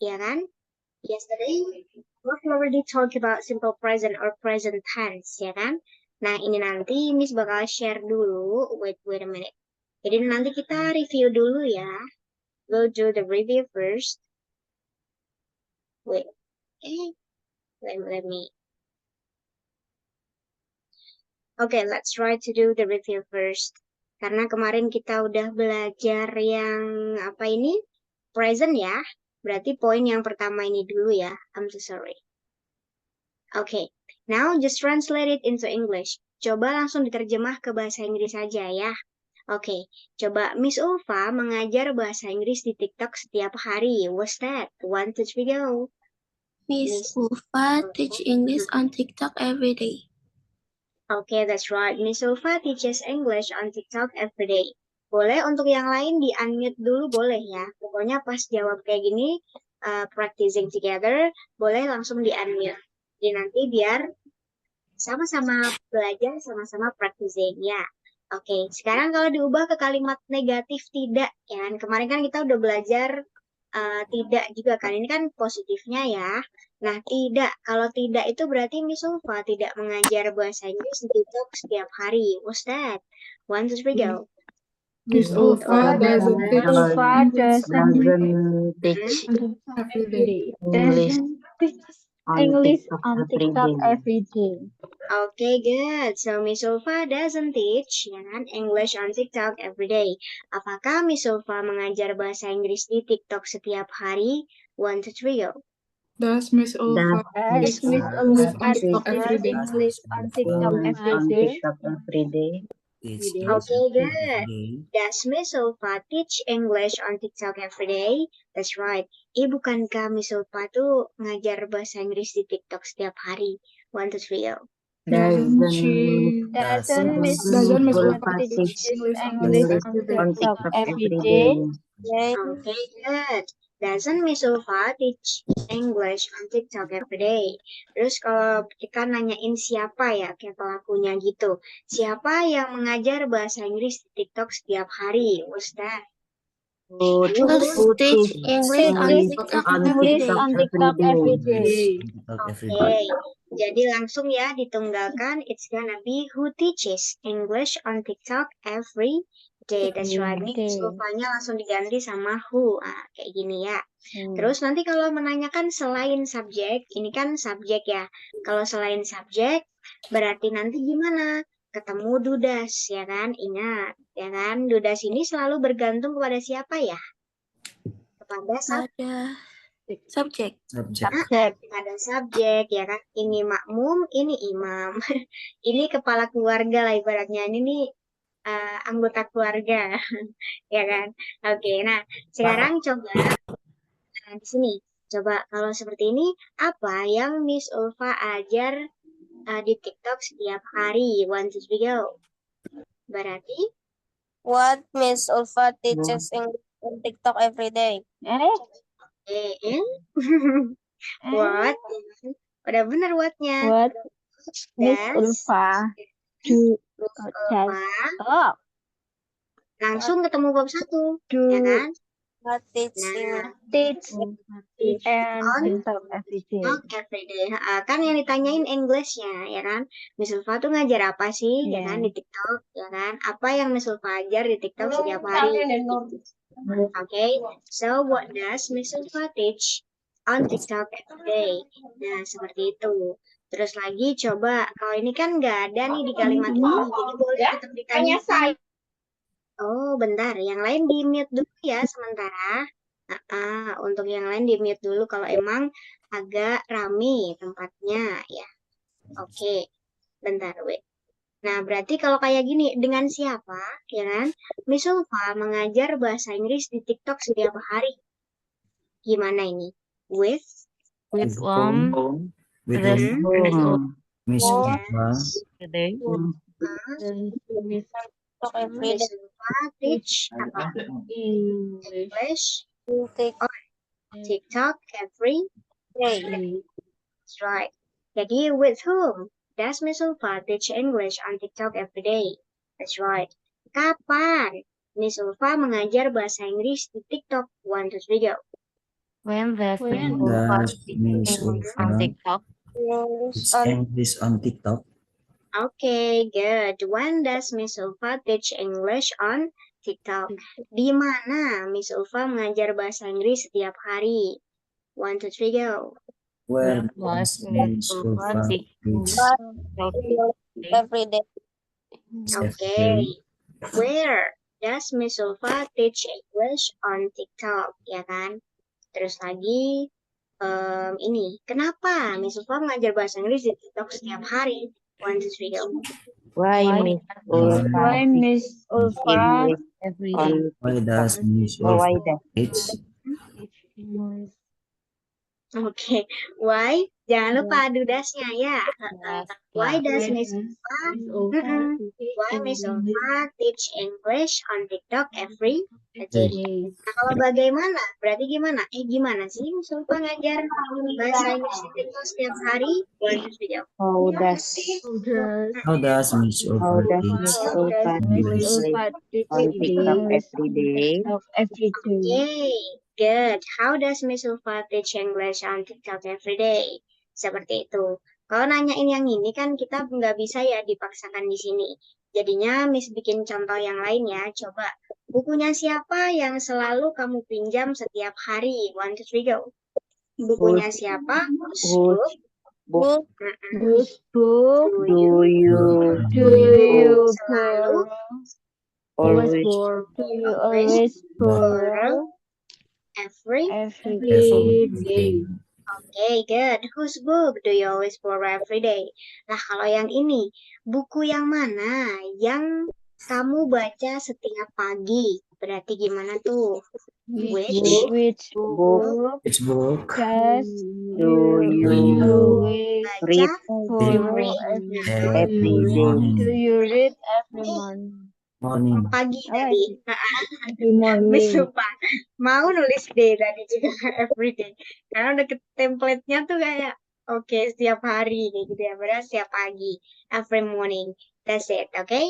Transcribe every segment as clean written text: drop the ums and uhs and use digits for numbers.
ya kan? Yesterday, we've already talked about simple present or present tense, ya kan? Nah, ini nanti Miss bakal share dulu. Wait a minute. Jadi nanti kita review dulu ya. We'll do the review first. Wait, let me. Okay, let's try to do the review first. Karena kemarin kita udah belajar yang apa ini? Present ya. Berarti poin yang pertama ini dulu ya. I'm so sorry. Okay, now just translate it into English. Coba langsung diterjemah ke bahasa Inggris saja ya. Oke, coba Miss Ulfa mengajar bahasa Inggris di TikTok setiap hari. What's that? 1, 2, 3, go. Miss Ulfa teach English on TikTok every day. Okay, that's right. Miss Ulfa teaches English on TikTok every day. Boleh untuk yang lain di-unmute dulu boleh ya. Pokoknya pas jawab kayak gini, practicing together, boleh langsung di-unmute. Jadi nanti biar sama-sama belajar, sama-sama practicing ya. Oke, sekarang kalau diubah ke kalimat negatif tidak, ya kan? Kemarin kan kita udah belajar tidak juga kan, ini kan positifnya ya. Nah, tidak, kalau tidak itu berarti Miss Ulfa tidak mengajar bahasa Inggris di TikTok setiap hari. What's that? 1, 2, 3, go. Miss Ulfa doesn't teach English on TikTok every day. Okay, good. So Miss Ulfa doesn't teach ya kan, English on TikTok every day. Apakah Miss Ulfa mengajar bahasa Inggris di TikTok setiap hari? 1, 2, 3, go. Does Miss Ulfa Does teach Miss English Ulfa on TikTok teach every day? English on TikTok every day? Okay, good. Does Miss Ulfa teach English on TikTok every day? That's right. Bukankah Miss Ulfa tuh ngajar bahasa Inggris di TikTok setiap hari? 1, 2, 3, go. Doesn't Miss Ulfa Ulfa teach teach English English on TikTok every day? Okay, good. Doesn't Miss Ulfa teach English on TikTok every day? Terus kalau kita nanyain siapa ya, kayak pelakunya gitu. Siapa yang mengajar bahasa Inggris di TikTok setiap hari? What's that? Who teach English on TikTok every day? On TikTok every day. Okay, jadi langsung ya ditunggalkan. It's gonna be who teaches English on TikTok every day. That's right. Ini Ulfanya langsung diganti sama who. Kayak gini ya. Terus nanti kalau menanyakan selain subjek, ini kan subjek ya. Kalau selain subjek, berarti nanti gimana? Ketemu dudas, ya kan? Ingat, ya kan? Dudas ini selalu bergantung kepada siapa ya? Kepada Subjek. Ada subjek, ya kan? Ini makmum, ini imam. Ini kepala keluarga lah ibaratnya. Ini nih anggota keluarga, ya kan? Oke, nah sekarang coba di sini. Coba kalau seperti ini, apa yang Miss Ulfa ajar di TikTok setiap hari? 1, 2, 3, go. Berarti? What Miss Ulfa teaches English on TikTok every day? What? Udah benar what-nya. What Miss Ulfa do? Langsung ketemu bab 1, ya kan? What teach Teach and TikTok every day. Every day. Kan yang ditanyain English-nya, ya kan? Miss Ulfa tuh ngajar apa sih, ya kan, di TikTok, ya kan? Apa yang Miss Ulfa ajar di TikTok setiap hari? Okay, so what does Miss Ulfa teach on TikTok every day? Nah, seperti itu. Terus lagi coba, kalau ini kan nggak ada nih di kalimat ini, jadi boleh tetap ditanyakan. Oh, bentar. Yang lain di-mute dulu ya sementara. Untuk yang lain di-mute dulu kalau emang agak rame tempatnya ya. Oke, bentar, wait. Nah, berarti kalau kayak gini, dengan siapa, ya kan? Miss Ulfa mengajar bahasa Inggris di TikTok setiap hari. Gimana ini? With With whom? With whom? Miss Ulfa. TikTok every Miss day? Ulfa teach apa? English on TikTok every day. That's right. Jadi, with whom does Miss Ulfa teach English on TikTok every day? That's right. Kapan Miss Ulfa mengajar bahasa Inggris di TikTok? 1, 2, 3, go. When does When Miss Ulfa on teach English on TikTok? Okay, good. When does Miss Ulfa teach English on TikTok? Di mana Miss Ulfa mengajar bahasa Inggris setiap hari? 1, 2, 3, go. Where does Miss Ulfa teach every day. Okay. Where does Miss Ulfa teach English on TikTok? Ya kan? Terus lagi, ini. Kenapa Miss Ulfa mengajar bahasa Inggris di TikTok setiap hari? 1, 2, 3, go. Why Miss Ulfa Why Miss Ulfa every day? Why does Miss Ulfa teach? Oke, why? Jangan lupa adu dasnya ya. Why does Miss Ulfa? Why Miss Ulfa teach English on TikTok every day? Nah, kalau bagaimana? Berarti gimana? Gimana sih Miss Ulfa ngajar bahasa Inggris di TikTok setiap hari? How does Miss Ulfa teach English on TikTok every day? Yay, good. How does Miss Ulfa teach English on TikTok every day? Seperti itu. Kalau nanyain yang ini kan kita nggak bisa ya dipaksakan di sini. Jadinya Miss bikin contoh yang lain ya. Coba, bukunya siapa yang selalu kamu pinjam setiap hari? 1, 2, 3, go. Bukunya siapa? Book Whose book Do you selalu always borrow every every day? Okay, good. Whose book do you always borrow every day? Nah, kalau yang ini, buku yang mana yang kamu baca setiap pagi? Berarti gimana tuh? Which book Which book does do you Baca read every every morning? Do you read every morning? pagi Oh, tadi. Every morning. Miss lupa. Mau nulis day tadi juga every day. Karena udah ke template-nya tuh kayak oke, setiap hari kayak gitu ya. Padahal setiap pagi. Every morning. That's it, oke?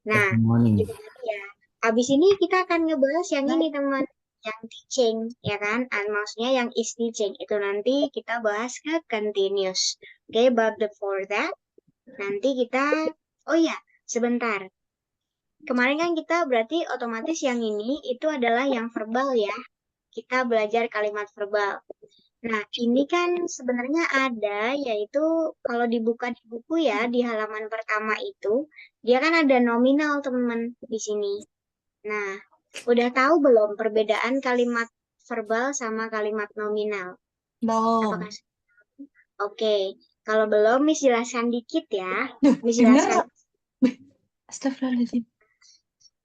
Nah, Every morning. gitu ya. Habis ini kita akan ngebahas yang ini teman, yang teaching, ya kan? Maksudnya yang is teaching itu nanti kita bahas ke continuous. Oke, but before that, nanti kita, oh ya, sebentar. Kemarin kan kita berarti otomatis yang ini itu adalah yang verbal ya. Kita belajar kalimat verbal. Nah, ini kan sebenarnya ada, yaitu kalau dibuka di buku ya, di halaman pertama itu, dia kan ada nominal teman-teman di sini. Nah, udah tahu belum perbedaan kalimat verbal sama kalimat nominal? Apakah? Oke, kalau belum, Miss jelaskan dikit ya. Miss jelaskan. Astagfirullahaladzim.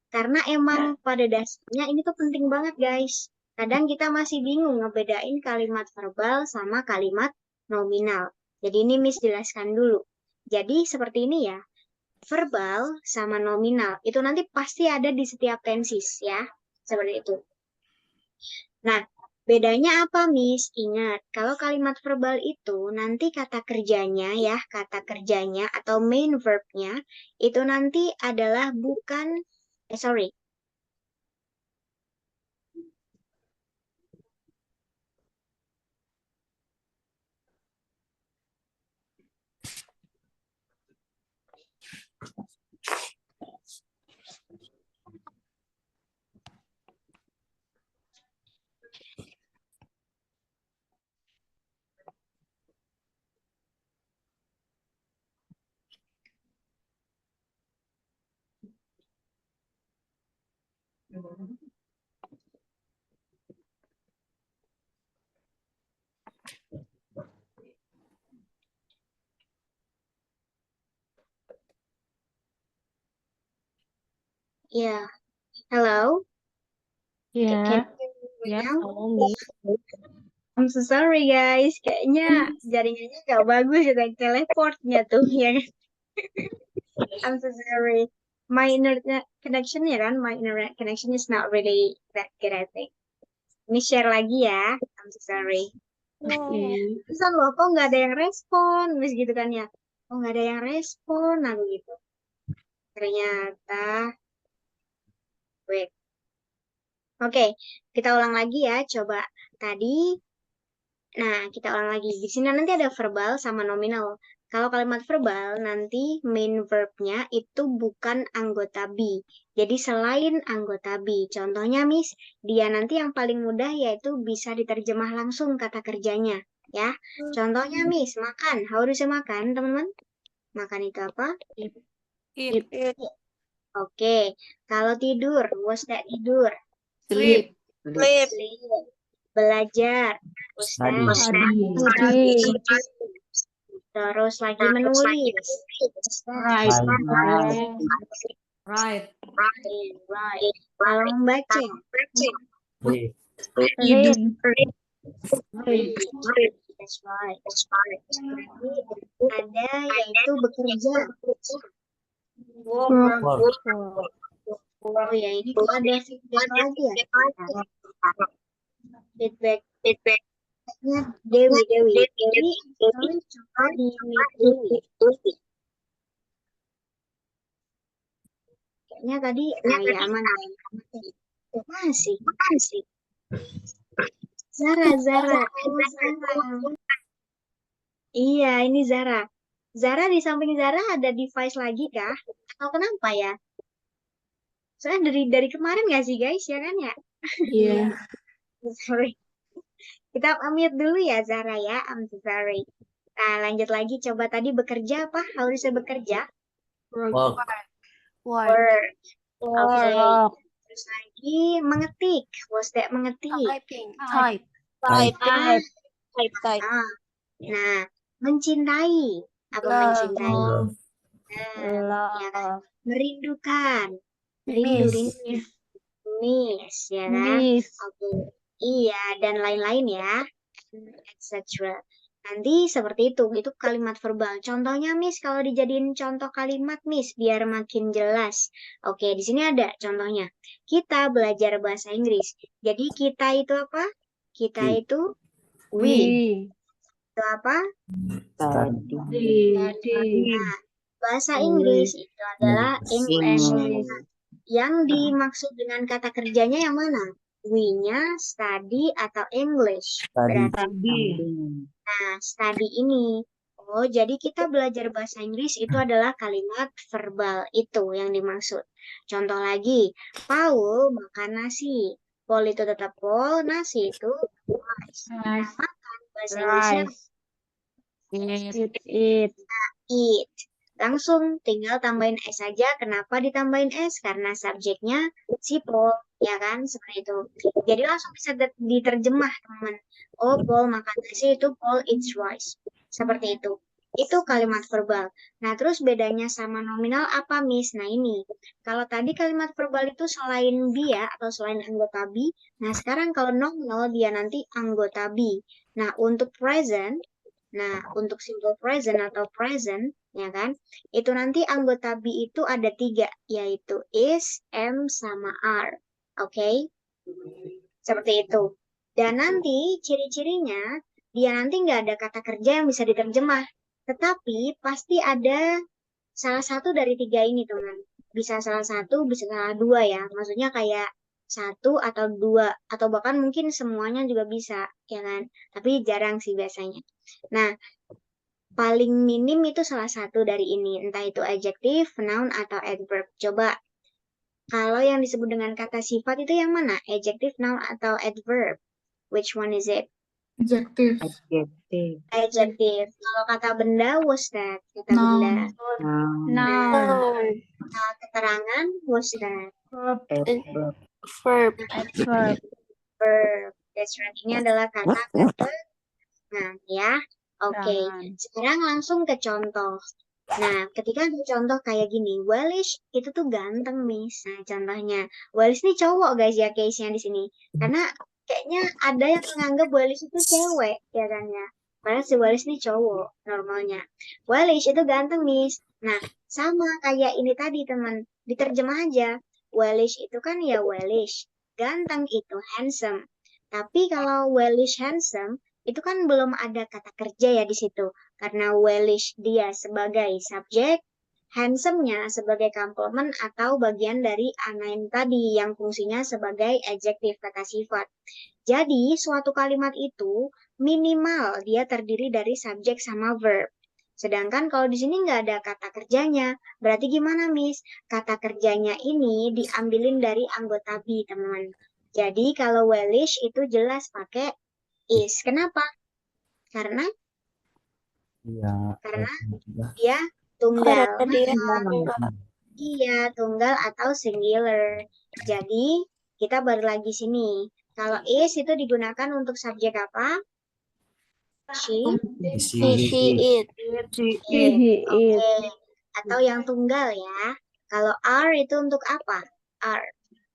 Karena emang pada dasarnya ini tuh penting banget guys. Kadang kita masih bingung ngebedain kalimat verbal sama kalimat nominal. Jadi ini Miss jelaskan dulu. Jadi seperti ini ya. Verbal sama nominal itu nanti pasti ada di setiap tenses ya. Seperti itu. Nah, bedanya apa Miss? Ingat, kalau kalimat verbal itu nanti kata kerjanya ya, kata kerjanya atau main verbnya itu nanti adalah bukan sorry. Yeah. Hello? Yeah. I'm so sorry guys. Kayaknya jaringannya gak bagus ya teleportnya tuh ya. I'm so sorry. My internet connection ya kan, my internet connection is not really that good I think. Ini share lagi ya. I'm so sorry. Terus loh kok nggak ada yang respon, Miss gitu kan ya. Oh nggak ada yang respon, aku gitu. Ternyata, wait. Oke, kita ulang lagi ya. Coba tadi Nah, kita ulang lagi. Di sini nanti ada verbal sama nominal. Kalau kalimat verbal, nanti main verbnya itu bukan anggota be. Jadi selain anggota be. Contohnya, Miss, dia nanti yang paling mudah yaitu bisa diterjemah langsung kata kerjanya. Ya, contohnya, Miss, makan. How do you say makan, teman-teman? Makan itu apa? Eat. Oke. Kalau tidur, what's that tidur? Sleep. Sleep. Sleep. Belajar, what's that? Study. Terus lagi menulis. Right. Right. Kalau membaca. Read. Read. That's right. Berarti ada yaitu bekerja. Work. Oh ya, ini kok ada feedback lagi ya? Feedback. Dewi. Dewi, coba di mute dulu. Kayaknya tadi, ya aman. Masih. Zara. Oh, Zara. Iya, ini Zara. Zara, di samping Zara ada device lagi kah? Atau kenapa ya? Soalnya dari kemarin nggak sih guys, ya kan ya? Iya. Sorry. Kita mute dulu ya Zara ya. I'm sorry. Nah, lanjut lagi. Coba tadi bekerja apa? Harusnya bekerja. Work. Work. Oke. Work. Terus lagi mengetik. What's that mengetik? Type. Nah, mencintai. Apa Love. mencintai? Love. Ya kan? Merindukan. Miss. Miss, ya kan? Miss. Oke. Iya, dan lain-lain ya. Etc. Nanti seperti itu kalimat verbal. Contohnya, Miss, kalau dijadiin contoh kalimat, Miss, biar makin jelas. Oke, di sini ada contohnya. Kita belajar bahasa Inggris. Jadi kita itu apa? Kita itu we. Itu apa? Study. Nah, bahasa Inggris itu adalah English. Yang dimaksud dengan kata kerjanya yang mana? We-nya, study, atau English? Study. Nah, study ini. Oh, jadi kita belajar bahasa Inggris itu adalah kalimat verbal itu yang dimaksud. Contoh lagi, Paul makan nasi. Paul itu tetap Paul, nasi itu rice. Makan bahasa Inggrisnya Eat. eat. Langsung tinggal tambahin S saja. Kenapa ditambahin S? Karena subjeknya si Paul, ya kan? Seperti itu. Jadi langsung bisa diterjemah, teman. Oh, Paul makan nasi, itu Paul eats rice. Seperti itu. Itu kalimat verbal. Nah, terus bedanya sama nominal apa, Miss? Nah, ini. Kalau tadi kalimat verbal itu selain dia atau selain anggota be, nah sekarang kalau nominal dia nanti anggota be. Nah, untuk present, untuk simple present atau present, ya kan? Itu nanti anggota be itu ada 3, yaitu is, am, sama are. Oke? Seperti itu. Dan nanti ciri-cirinya, dia nanti nggak ada kata kerja yang bisa diterjemah. Tetapi pasti ada salah satu dari 3 ini, teman. Bisa salah satu, bisa salah 2 ya. Maksudnya kayak 1 atau 2, atau bahkan mungkin semuanya juga bisa, ya kan? Tapi jarang sih biasanya. Nah, paling minim itu salah satu dari ini, entah itu adjective, noun, atau adverb. Coba, kalau yang disebut dengan kata sifat itu yang mana? Adjective, noun, atau adverb? Which one is it? Adjective. Adjective. Kalau kata benda, what's that? Kata Noun. benda. Noun. Keterangan, what's that? Verb. Verb. That's right. Ini adalah kata keterangan, ya. Oke. Sekarang langsung ke contoh. Nah, ketika ada contoh kayak gini, Wellish itu tuh ganteng, Miss. Nah, contohnya, Wellish ini cowok, guys, ya, case-nya di sini. Karena kayaknya ada yang menganggap Wellish itu cewek, ya kan ya. Padahal si Wellish ini cowok, normalnya. Wellish itu ganteng, Miss. Nah, sama kayak ini tadi, teman. Diterjemah aja. Wellish itu kan ya Wellish. Ganteng itu handsome. Tapi kalau Wellish handsome, itu kan belum ada kata kerja ya di situ. Karena Wellish dia sebagai subjek, handsome-nya sebagai komplement atau bagian dari anaim tadi yang fungsinya sebagai adjektif kata sifat. Jadi, suatu kalimat itu minimal dia terdiri dari subjek sama verb. Sedangkan kalau di sini nggak ada kata kerjanya, berarti gimana, Miss? Kata kerjanya ini diambilin dari anggota be, teman. Jadi kalau wellish itu jelas pakai is. Kenapa? Karena Iya. dia tunggal. Karena dia Iya, tunggal atau singular. Jadi kita baru lagi sini. Kalau is itu digunakan untuk subjek apa? She, she, it. He Oke. is. Atau yang tunggal ya. Kalau are itu untuk apa? Are.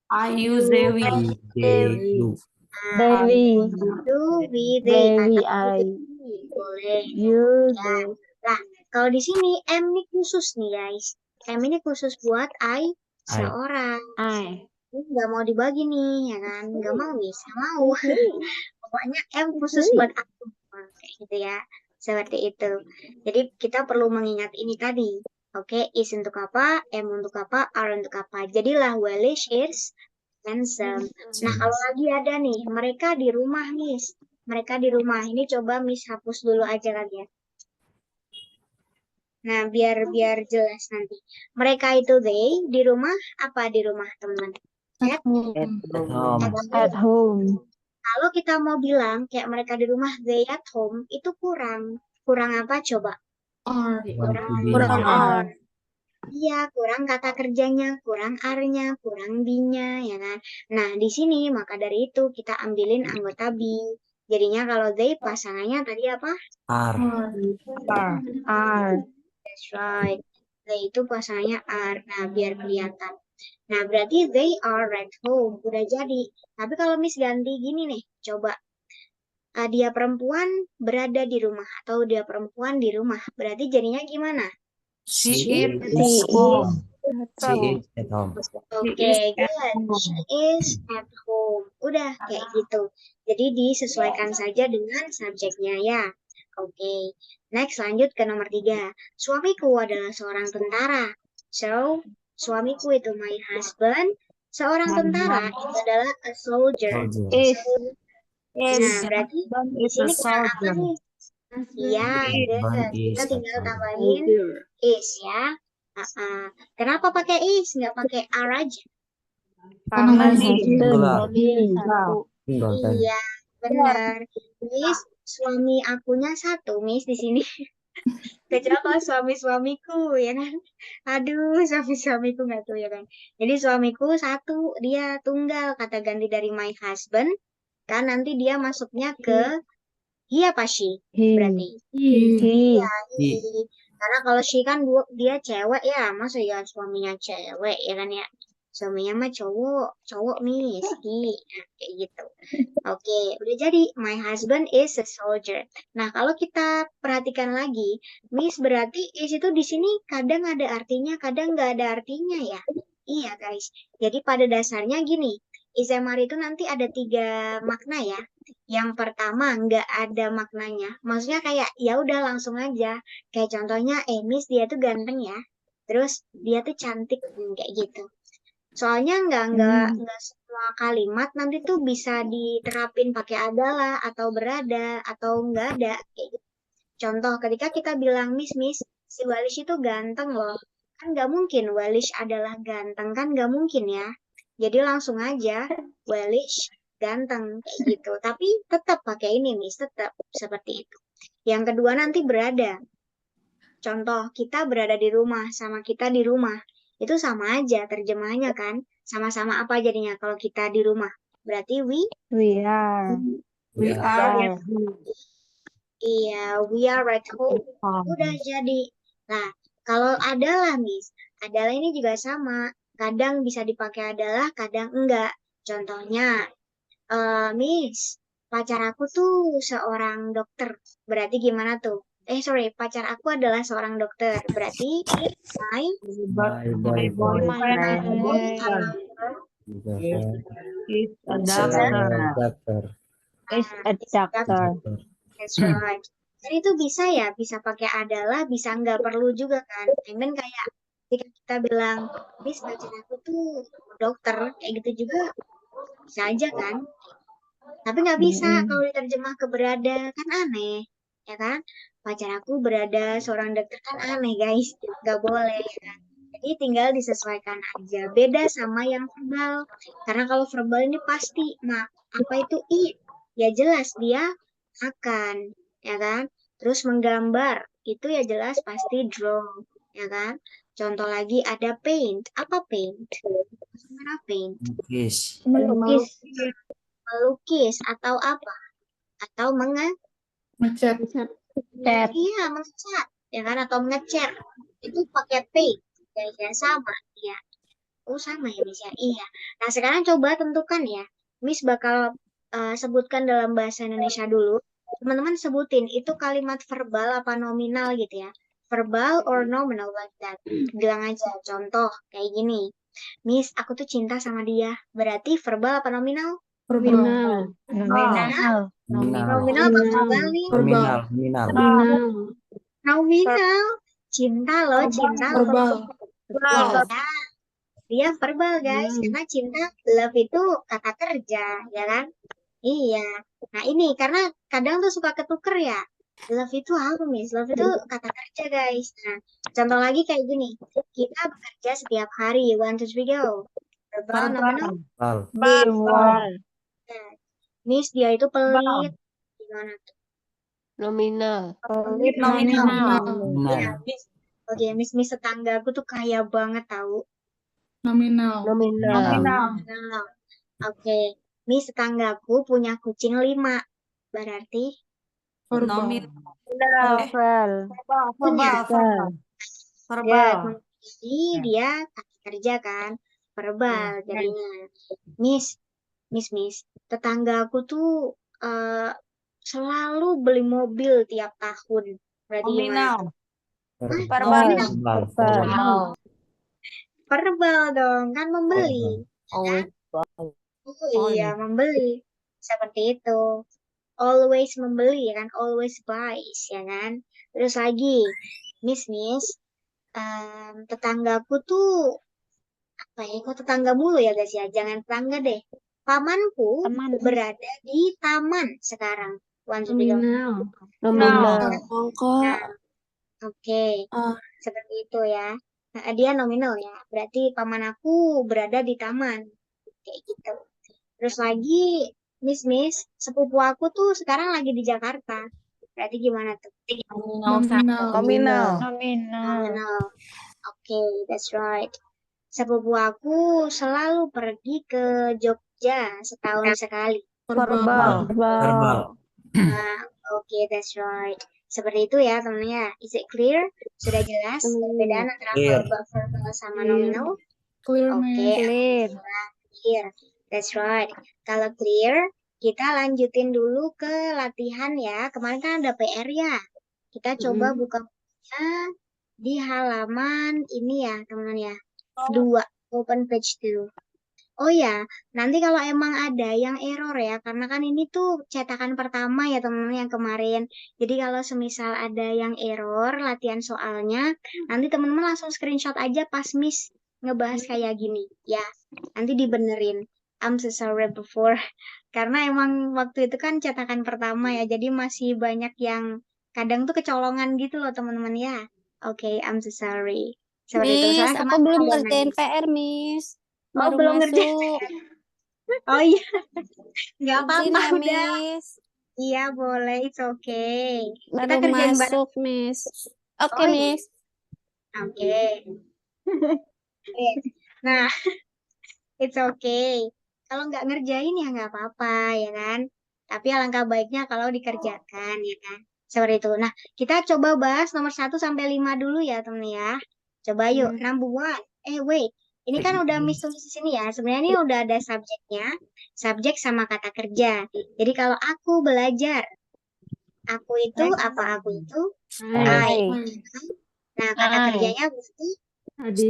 I use they, we. You. Nah, Dewi. do, we, they. Dewi, Atau I. we. Boleh. You, Ya. they. Nah, kalau di sini M ini khusus nih guys. M ini khusus buat seorang. I. Ini nggak mau dibagi nih, ya kan? Nggak mau, Miss. Nggak mau. Pokoknya M khusus buat aku. Kayak gitu ya. Seperti itu. Jadi kita perlu mengingat ini tadi. Oke, is untuk apa? M untuk apa? R untuk apa? Jadilah wellish is handsome. Nah, kalau lagi ada nih, mereka di rumah, Miss. Mereka di rumah. Ini coba Miss hapus dulu aja lagi ya. Nah, biar jelas nanti. Mereka itu they di rumah apa di rumah, teman-teman? At home. At home. Kalau kita mau bilang kayak mereka di rumah they at home itu kurang. Kurang apa coba? Kurang are. Iya, kurang kata kerjanya, kurang are-nya, kurang be-nya, ya kan? Nah, di sini maka dari itu kita ambilin anggota be. Jadinya kalau they pasangannya tadi apa? Are. Are. That's right. They itu pasangannya are. Nah, biar kelihatan. Nah, berarti they are at home. Udah jadi. Tapi kalau Miss ganti gini nih, coba. Dia perempuan berada di rumah atau dia perempuan di rumah. Berarti jadinya gimana? She is is home. She is at home. Oke, good. She is at home. Udah kayak gitu. Jadi disesuaikan saja dengan subjeknya ya. Oke. Next lanjut ke nomor 3. Suamiku adalah seorang tentara. So, suamiku itu my husband. Seorang tentara itu adalah a soldier. Is. Nah, berarti di sini kurang apa nih? Iya, Husband good. Kita is tinggal at home. tambahin is ya. Kenapa pakai is? Nggak pakai are aja? Karena Singular. single. Iya, benar. Miss, suami akunya satu, Miss, di sini. Kecuali kalau suami-suamiku, ya kan? Aduh, suami-suamiku nggak tuh, ya kan? Jadi suamiku satu, dia tunggal, kata ganti dari my husband. Kan nanti dia masuknya ke he apa she? Berarti. He. He. Karena kalau she kan dia cewek ya, masa ya suaminya cewek, ya kan ya? Suaminya mah cowok Miss. He. Nah, kayak gitu. Oke, udah jadi. My husband is a soldier. Nah, kalau kita perhatikan lagi, Miss berarti is itu di sini kadang ada artinya, kadang nggak ada artinya ya. Iya, guys. Jadi pada dasarnya gini, ismr itu nanti ada 3 makna ya. Yang pertama nggak ada maknanya. Maksudnya kayak ya udah langsung aja. Kayak contohnya, Miss dia tuh ganteng ya. Terus dia tuh cantik kayak gitu. Soalnya nggak semua kalimat nanti tuh bisa diterapin pakai adalah atau berada atau nggak ada kayak gitu. Contoh ketika kita bilang Miss si Walish itu ganteng loh. Kan nggak mungkin Walish adalah ganteng kan nggak mungkin ya. Jadi langsung aja Walish ganteng kayak gitu. Tapi tetap pakai ini Miss, tetap seperti itu. Yang kedua nanti berada. Contoh kita berada di rumah sama kita di rumah. Itu sama aja terjemahannya kan. Sama-sama apa jadinya kalau kita di rumah? Berarti We are. We are. iya, we are at home. Udah jadi. Nah, kalau adalah Miss, adalah ini juga sama. Kadang bisa dipakai adalah, kadang enggak. Contohnya, Miss, pacar aku tuh seorang dokter. Berarti gimana tuh? Pacar aku adalah seorang dokter. Berarti my My boyfriend Is a is a doctor. Is a doctor. That's right. Jadi itu bisa ya, bisa pakai adalah, bisa nggak perlu juga kan. Even kayak ketika kita bilang, Miss pacar aku tuh dokter, kayak gitu juga bisa aja kan. Tapi nggak bisa Mm-mm. kalau diterjemah ke berada, kan aneh. Ya kan? Pacar aku berada seorang dokter, kan aneh guys. Nggak boleh ya kan? Jadi tinggal disesuaikan aja. Beda sama yang verbal. Karena kalau verbal ini pasti, apa itu i? Ya jelas dia akan, ya kan? Terus menggambar, itu ya jelas pasti draw, ya kan? Contoh lagi ada paint. Apa paint? Mana paint? Lukis. Melukis. Melukis atau apa? Atau Ngecat. Cat. iya, mengecat, ya kan? Atau mengecat. Itu pakai paint. Ya sama, ya. Oh, sama ya, Miss ya? Iya. Nah, sekarang coba tentukan ya. Miss bakal sebutkan dalam bahasa Indonesia dulu. Teman-teman sebutin, itu kalimat verbal apa nominal gitu ya. Verbal or nominal like that. Bilang aja, contoh kayak gini. Miss, aku tuh cinta sama dia. Berarti verbal apa nominal? Verbal. Nominal. Nominal. Nominal apa verbal nih? Nominal. Nominal. Nominal. Cinta loh, cinta loh. Verbal. Nah, dia verbal guys, karena cinta, love itu kata kerja, ya kan? Iya. Nah ini karena kadang tuh suka ketuker ya. Love itu apa, Miss? Love itu kata kerja guys. Nah, contoh lagi kayak gini. Kita bekerja setiap hari. 1, 2, 3, go. Verbal, nominal. Verbal. Verbal. Miss, dia itu pelit. Gimana tuh? Nominal. Pelit Nominal. Nominal. Ya, Miss. Oke, Miss tetangga aku tuh kaya banget tahu. Nominal. Nominal. Nah, oke. Miss tetanggaku punya kucing 5. Berarti Verbal. Verbal. punya. Verbal. Jadi dia kaki kerja kan. Verbal jadinya. Miss. Tetangga aku tuh selalu beli mobil tiap tahun. Berarti gimana tuh? Verbal. Nominal. Verbal. Verbal dong, kan membeli. Verbal. Oh iya, membeli. Seperti itu. Always membeli, ya kan? Always buys, ya kan? Terus lagi, Miss, tetanggaku tuh, apa ya? Kok tetangga mulu ya guys ya? Jangan tetangga deh. Pamanku Teman. berada di taman sekarang. One, two, three, go. Nominal. Nah, oke. Seperti itu ya. Nah, dia nominal ya. Berarti paman aku berada di taman. Kayak gitu. Terus lagi, Miss, sepupu aku tuh sekarang lagi di Jakarta. Berarti gimana tuh? Nominal. Nominal. Oke, that's right. Sepupu aku selalu pergi ke Jogja setahun sekali. Verbal. Verbal. Nah, oke, that's right. Seperti itu ya temennya. Is it clear? Sudah jelas perbedaan antara Clear. verbal sama nominal? Clear, Oke, Miss. Clear. clear. That's right. Kalau clear, kita lanjutin dulu ke latihan ya. Kemarin kan ada PR ya. Kita coba buka bukunya di halaman ini ya, teman-teman ya. 2, open page 2. Oh ya, nanti kalau emang ada yang error ya, karena kan ini tuh cetakan pertama ya teman-teman yang kemarin. Jadi kalau semisal ada yang error latihan soalnya, nanti teman-teman langsung screenshot aja pas Miss ngebahas kayak gini. Ya, nanti dibenerin. I'm so sorry before. Karena emang waktu itu kan cetakan pertama ya, jadi masih banyak yang kadang tuh kecolongan gitu loh teman-teman ya. Oke, I'm so sorry. Seperti itu. Miss, Soalnya aku kemarin belum ada ngerjain nanya. PR, Miss. Oh, Baru belum ngerjain. masuk. Oh iya, nggak Izin apa-apa ya, udah. Miss. Iya boleh, it's okay. Kita Baru kerjain bareng. masuk, Miss. Oke, Oh, iya. Miss. Oke. Nah, it's okay. Kalau nggak ngerjain ya nggak apa-apa, ya kan? Tapi alangkah baiknya kalau dikerjakan, ya kan? Seperti itu. Nah, kita coba bahas nomor 1 sampai 5 dulu ya, temen ya. Coba yuk, number 1. Wait. Ini kan udah Miss tulis di sini ya. Sebenarnya ini udah ada subjeknya. Subjek sama kata kerja. Jadi kalau aku belajar, aku itu, apa aku itu? I. Nah, kata kerjanya berarti Tadi.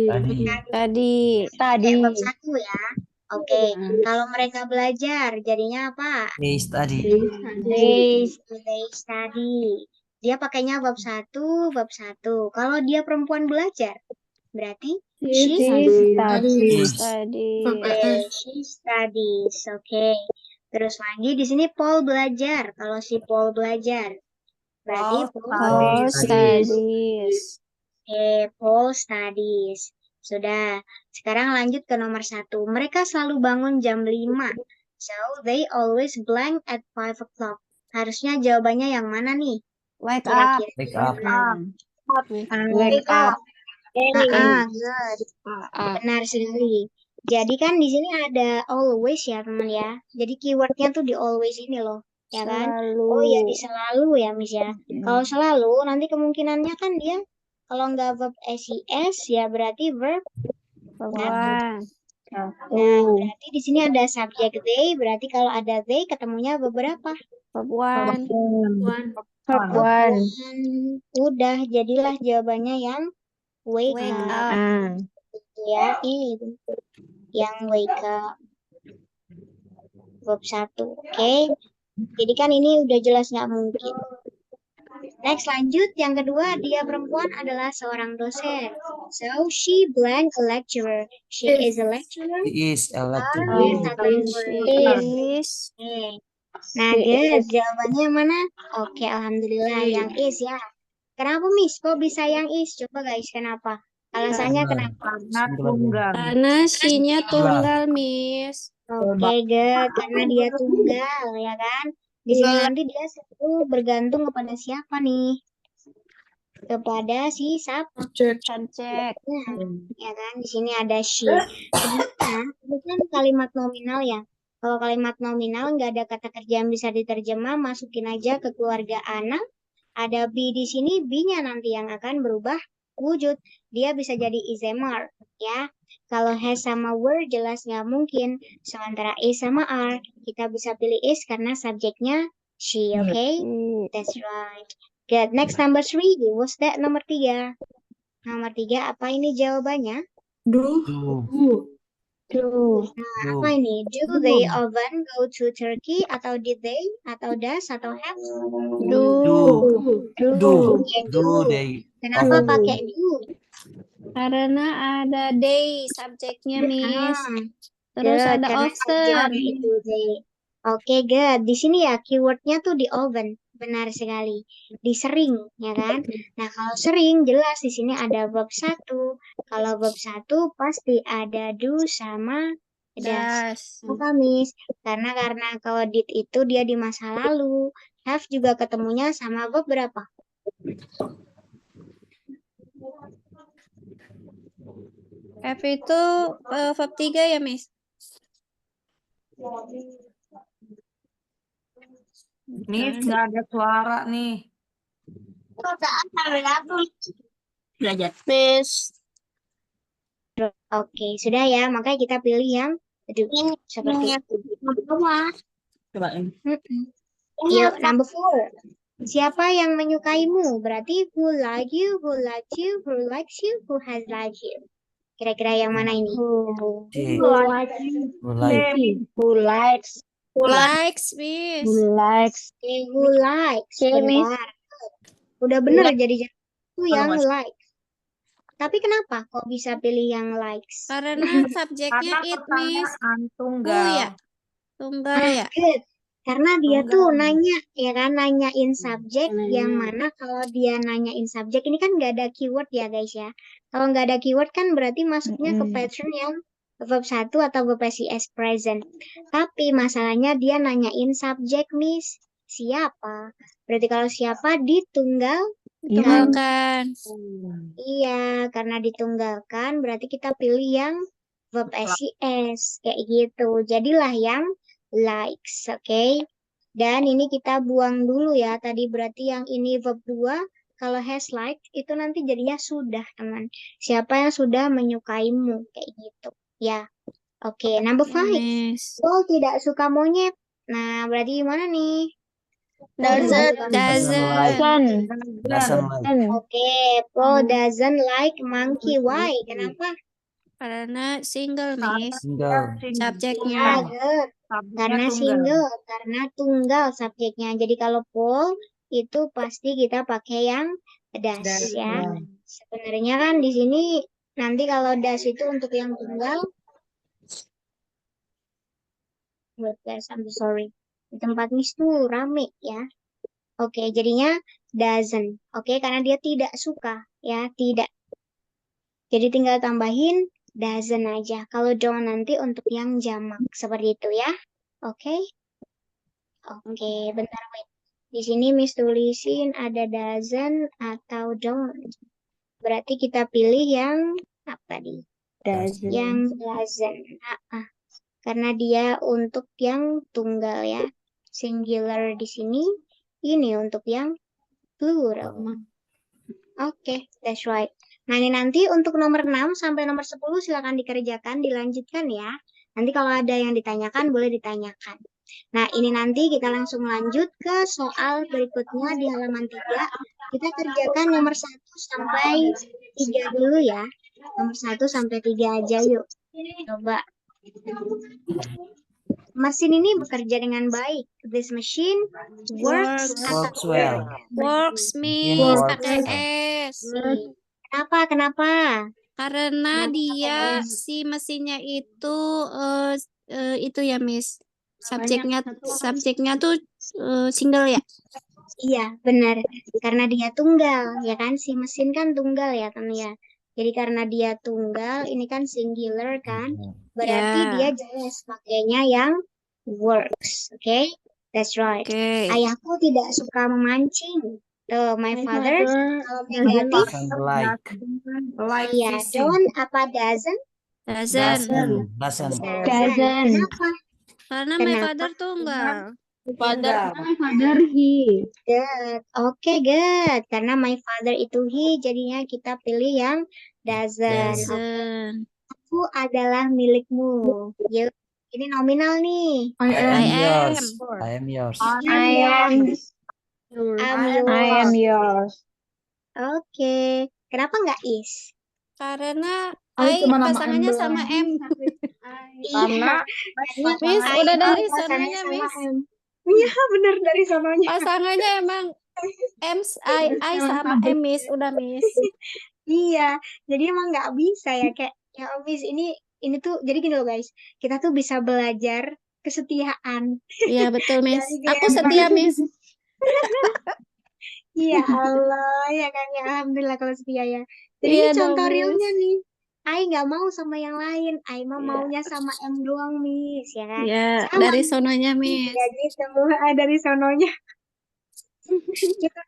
Tadi. kayak bab 1 ya. Oke, kalau mereka belajar, jadinya apa? They study. They study. Dia pakainya bab 1, bab 1. Kalau dia perempuan belajar, berarti she Tadi. she studies. Oke. Terus lagi di sini Paul belajar. Kalau si Paul belajar, berarti Paul studies. Paul studies. Sudah. Sekarang lanjut ke nomor 1. Mereka selalu bangun jam 5. So, they always blank at 5 o'clock. Harusnya jawabannya yang mana nih? Wake up. Kira-kira. Wake up. Wake up. Good. Benar sekali. Jadi kan di sini ada always ya teman ya. Jadi keywordnya tuh di always ini loh, ya kan? Oh ya di selalu ya Miss ya. Kalau selalu nanti kemungkinannya kan dia kalau nggak verb SES ya berarti verb One. Nah, berarti di sini ada subject they, berarti kalau ada they ketemunya beberapa? One. One. Udah, jadilah jawabannya yang wake up. Ya, ini yang wake up. Verb 1, oke? Jadi kan ini udah jelas nggak mungkin. Next lanjut, yang kedua dia perempuan adalah seorang dosen. So, she blank a lecturer. She is a lecturer. He is a lecturer. Yes, atau is. Nah, good. Jawabannya yang mana? Oke, alhamdulillah yang is ya. Kenapa Miss? Kok bisa yang is? Coba guys, kenapa? Alasannya kenapa? Karena she-nya tunggal, Miss. Oke, good. Karena dia tunggal, ya kan? Di sini nanti dia selalu bergantung kepada siapa nih? Kepada si Subject. ya kan? Di sini ada she. Sebenarnya ini kan kalimat nominal ya. Kalau kalimat nominal nggak ada kata kerja yang bisa diterjemah, masukin aja ke keluarga anak. Ada be di sini, be-nya nanti yang akan berubah wujud. Dia bisa jadi is/are, ya. Kalau has sama were jelas nggak mungkin. Sementara is sama are, kita bisa pilih is karena subjeknya she, okay? That's right. Good. Next number 3. What's that nomor 3? Nomor 3 apa ini jawabannya? Do. Apa ini? Do they often go to Turkey? Atau did they? Atau does? Atau have? Do they Kenapa often pakai do? Karena ada day subjeknya, Miss. Terus Good, ada karena subjeknya often. itu they. Oke, good. Di sini ya keywordnya tuh di often. Benar sekali. Di sering, ya kan? Nah, kalau sering jelas di sini ada verb 1. Kalau verb 1 pasti ada do sama does. Apa, Miss? Karena kalau did itu dia di masa lalu. Have juga ketemunya sama verb berapa? F itu verb 3 ya, Miss? Miss, nggak ada suara nih. Miss. Oke, sudah ya. Makanya kita pilih yang do. Seperti itu. Yuk, number 4. Siapa yang menyukaimu? Berarti who like you, who likes you, who likes you, who has liked you. Kira-kira yang mana ini? she Who likes? Who likes, Miss? Okay, who likes. Benar. Udah bener jadi itu yang like. Tapi kenapa kok bisa pilih yang likes? Karena subjeknya it, Miss. Tunggal. Ya. Tunggal ya. Good. Karena dia tuh Tunggal. nanya, ya kan, nanyain subjek yang mana kalau dia nanyain subjek ini kan nggak ada keyword ya guys ya. Kalau nggak ada keyword kan berarti masuknya ke pattern yang verb 1 atau verb SES present. Tapi masalahnya dia nanyain subjek, Miss. Siapa? Berarti kalau siapa ditunggal. Tunggalkan. Iya, karena ditunggalkan berarti kita pilih yang verb SES kayak gitu. Jadilah yang likes, oke? Dan ini kita buang dulu ya. Tadi berarti yang ini verb 2, kalau has liked itu nanti jadinya sudah, teman. Siapa yang sudah menyukaimu kayak gitu. Ya. Oke, number 5. Miss. Paul tidak suka monyet. Nah, berarti gimana nih? Doesn't. doesn't like. Oke, Paul doesn't like monkey. Why? Kenapa? Karena single, Miss. Single. Subjeknya. Good. Karena single, karena tunggal subjeknya. Jadi kalau Paul itu pasti kita pakai yang does ya. Sebenarnya kan di sini nanti kalau does itu untuk yang tunggal Wait guys, I'm sorry. Di tempat Miss tuh rame ya. Oke, jadinya doesn't. Oke, karena dia tidak suka ya, tidak. Jadi tinggal tambahin doesn't aja. Kalau don't nanti untuk yang jamak seperti itu ya. Oke. Oke, bentar wait. Di sini Miss tulisin ada doesn't atau don't. Berarti kita pilih yang apa tadi? Yang doesn't. Karena dia untuk yang tunggal ya. Singular di sini. Ini untuk yang plural. Oke, that's right. Nah, ini nanti untuk nomor 6 sampai nomor 10 silakan dikerjakan, dilanjutkan ya. Nanti kalau ada yang ditanyakan, boleh ditanyakan. Nah, ini nanti kita langsung lanjut ke soal berikutnya di halaman 3. Kita kerjakan nomor 1 sampai 3 dulu ya. Nomor 1 sampai 3 aja yuk. Coba. Mesin ini bekerja dengan baik. This machine works Works well. Works, Miss. Works Pakai well. S. Kenapa? Karena dia si mesinnya itu ya, Miss. Subjeknya tuh single ya. Iya, benar. Karena dia tunggal, ya kan? Si mesin kan tunggal ya, kan ya. Jadi karena dia tunggal, ini kan singular kan? Berarti Ya. dia jelas pakainya yang works. Oke? That's right. Oke. Ayahku tidak suka memancing. Tuh, my father kalau negatif, Doesn't like. iya, don't apa doesn't? Doesn't. Doesn't. Kenapa? Karena my Kenapa? father tunggal. Good. Oke, good. Karena my father itu he, jadinya kita pilih yang doesn't. Doesn't. Aku adalah milikmu. Yuk, ini nominal nih. I am I yours. am. I am yours. I'm yours. Oke. Kenapa nggak is? Karena I pasangannya sama M. Iya. Miss, I udah itu dari pasangannya sononya, sama Miss. M. Iya, bener dari sononya. Pasangannya emang I sama M, Miss. Udah, Miss. Iya, jadi emang nggak bisa ya kayak ya Miss ini tuh jadi gini loh guys, kita tuh bisa belajar kesetiaan. Iya, betul, Miss. Dari Aku grammar. setia, Miss. Iya Allah ya kan ya alhamdulillah kalau setia ya. Jadi Iya ini contoh dong, realnya Miss. nih. Ai nggak mau sama yang lain, Ai mah maunya sama M doang Miss ya kan. Ya, Sama. dari sononya, Miss. Ya gitu dari sononya. Itu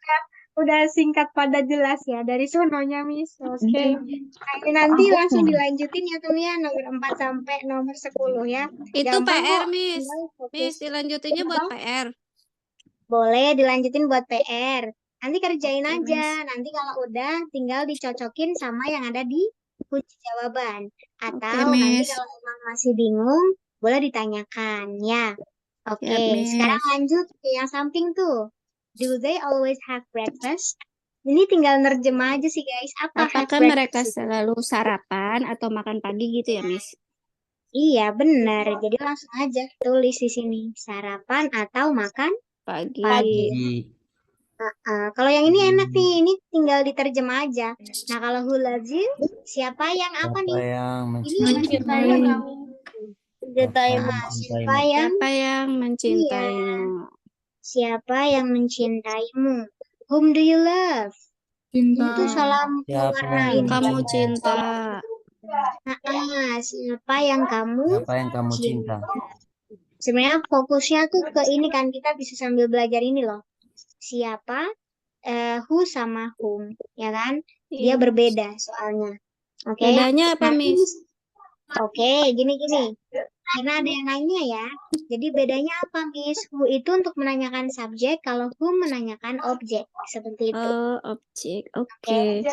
udah singkat padat jelas ya dari sononya Miss. Oke. Nah, ini nanti langsung dilanjutin ya tuh ya nomor 4 sampai nomor 10 ya. Itu Gampang PR, kok. Miss. Tinggal fokus. Miss, dilanjutinnya buat PR. Boleh dilanjutin buat PR. Nanti kerjain Oke, aja. Nanti kalau udah tinggal dicocokin sama yang ada di kunci jawaban. Atau nanti Miss. kalau memang masih bingung, boleh ditanyakan ya. Oke, Siap, Miss. sekarang lanjut ke yang samping tuh. Do they always have breakfast? Ini tinggal nerjemah aja sih guys. Apa have Apakah mereka breakfast itu? selalu sarapan atau makan pagi gitu ya, Miss? Iya, benar. Jadi langsung aja tulis di sini. Sarapan atau makan Pagi. pagi. Kalau yang ini enak nih, ini tinggal diterjemah aja. Nah, kalau who loves you, siapa yang apa Siapa nih? yang Ini mencintai? siapa yang Siapa yang mencintaimu? siapa yang mencintaimu? Whom do you love? Itu salam Siapa mewarnai. yang Kamu mencintai? cinta. Siapa yang kamu Siapa yang kamu cinta? Sebenarnya fokusnya tuh ke ini kan kita bisa sambil belajar ini loh. Siapa, who sama whom, ya kan? Dia Iya. berbeda soalnya. Oke. Bedanya apa, Nah, Miss? Oke, gini. Karena ada yang nanya ya. Jadi bedanya apa, Miss? Who itu untuk menanyakan subjek, kalau whom menanyakan objek. Seperti itu. Oh, objek. Oke.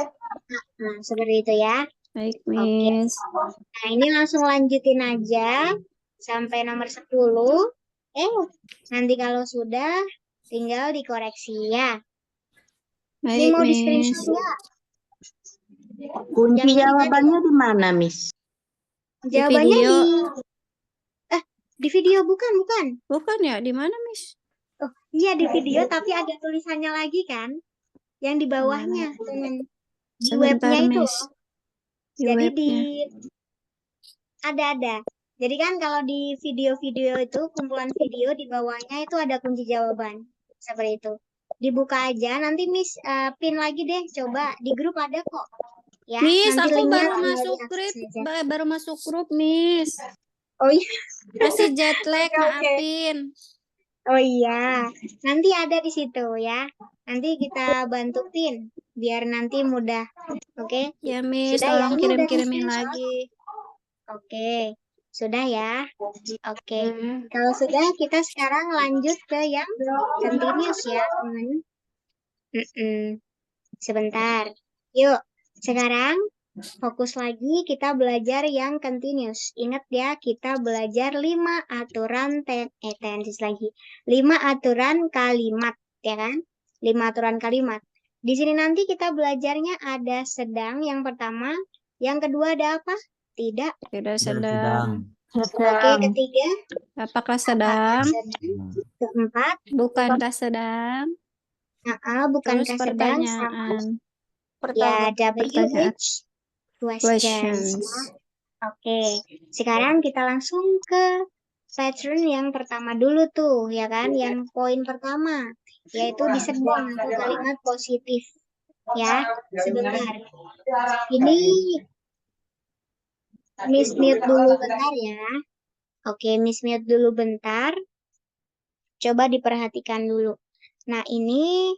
Nah, seperti itu ya. Baik, Miss. Nah, ini langsung lanjutin aja sampai nomor 10. Nanti kalau sudah tinggal dikoreksi ya. Ini Baik, mau di Miss. screenshot nggak? Kunci Yang ini jawabannya di mana, Miss? Jawabannya video. di video bukan. Bukan ya? Di mana, Miss? Oh, iya di video tapi ada tulisannya lagi kan? Yang di bawahnya teman. Di Sebentar, webnya itu. Miss. Di Jadi webnya. ada Jadi kan kalau di video-video itu, kumpulan video di bawahnya itu ada kunci jawaban. Seperti itu. Dibuka aja, nanti Miss pin lagi deh, coba di grup ada kok. Ya, Miss, nanti aku linknya baru tinggal masuk diakses grup, aja. baru masuk grup, Miss. Oh iya, Masih jet lag, Oke, oke. maafin. Oh iya, nanti ada di situ ya. Nanti kita bantu pin, biar nanti mudah. Oke, Ya, Miss, sudah ya, tolong ini udah kirim-kirimin di-screenshot. lagi. Oke, sudah ya. Oke, kalau sudah kita sekarang lanjut ke yang continuous ya, teman. Sebentar. Yuk, sekarang fokus lagi kita belajar yang continuous. Ingat ya, kita belajar 5 aturan tenses lagi. 5 aturan kalimat, ya kan? 5 aturan kalimat. Di sini nanti kita belajarnya ada sedang yang pertama, yang kedua ada apa? Tidak. Tidak Sedang. sedang. Oke, ketiga Apakah sedang? sedang. Keempat, Bukankah sedang? bukankah Terus sedang sama pertanyaan. ya Pertanyaan. WH questions. Questions. Oke, sekarang kita langsung ke pattern yang pertama dulu tuh, ya kan? Yang poin pertama, yaitu di sedang atau kalimat positif. Ya, sebentar. Ini Miss mute dulu bentar ya. Oke, Miss mute dulu bentar. Coba diperhatikan dulu. Nah, ini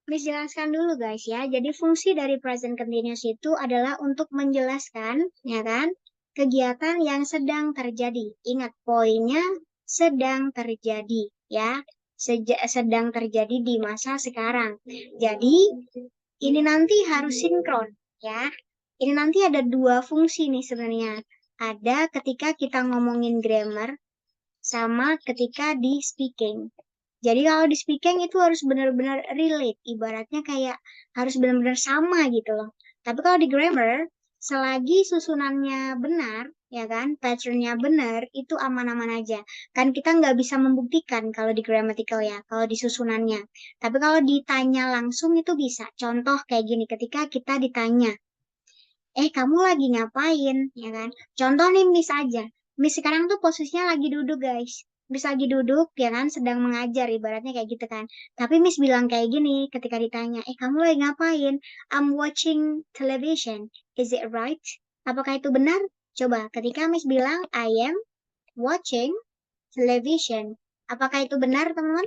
Miss jelaskan dulu guys ya. Jadi fungsi dari present continuous itu adalah untuk menjelaskan, ya kan, kegiatan yang sedang terjadi. Ingat poinnya sedang terjadi, ya. Sedang terjadi di masa sekarang. Jadi ini nanti harus sinkron, ya. Ini nanti ada dua fungsi nih sebenarnya. Ada ketika kita ngomongin grammar sama ketika di speaking. Jadi kalau di speaking itu harus benar-benar relate, ibaratnya kayak harus benar-benar sama gitu loh. Tapi kalau di grammar, selagi susunannya benar, ya kan, patternnya benar, itu aman-aman aja. Kan kita nggak bisa membuktikan kalau di grammatical ya, kalau di susunannya. Tapi kalau ditanya langsung itu bisa. Contoh kayak gini, ketika kita ditanya, kamu lagi ngapain, ya kan? Contoh nih Miss aja. Miss sekarang tuh posisinya lagi duduk, guys. Miss lagi duduk, ya kan? Sedang mengajar, ibaratnya kayak gitu kan. Tapi Miss bilang kayak gini ketika ditanya, kamu lagi ngapain? I'm watching television. Is it right? Apakah itu benar? Coba, ketika Miss bilang, I am watching television. Apakah itu benar, teman-teman?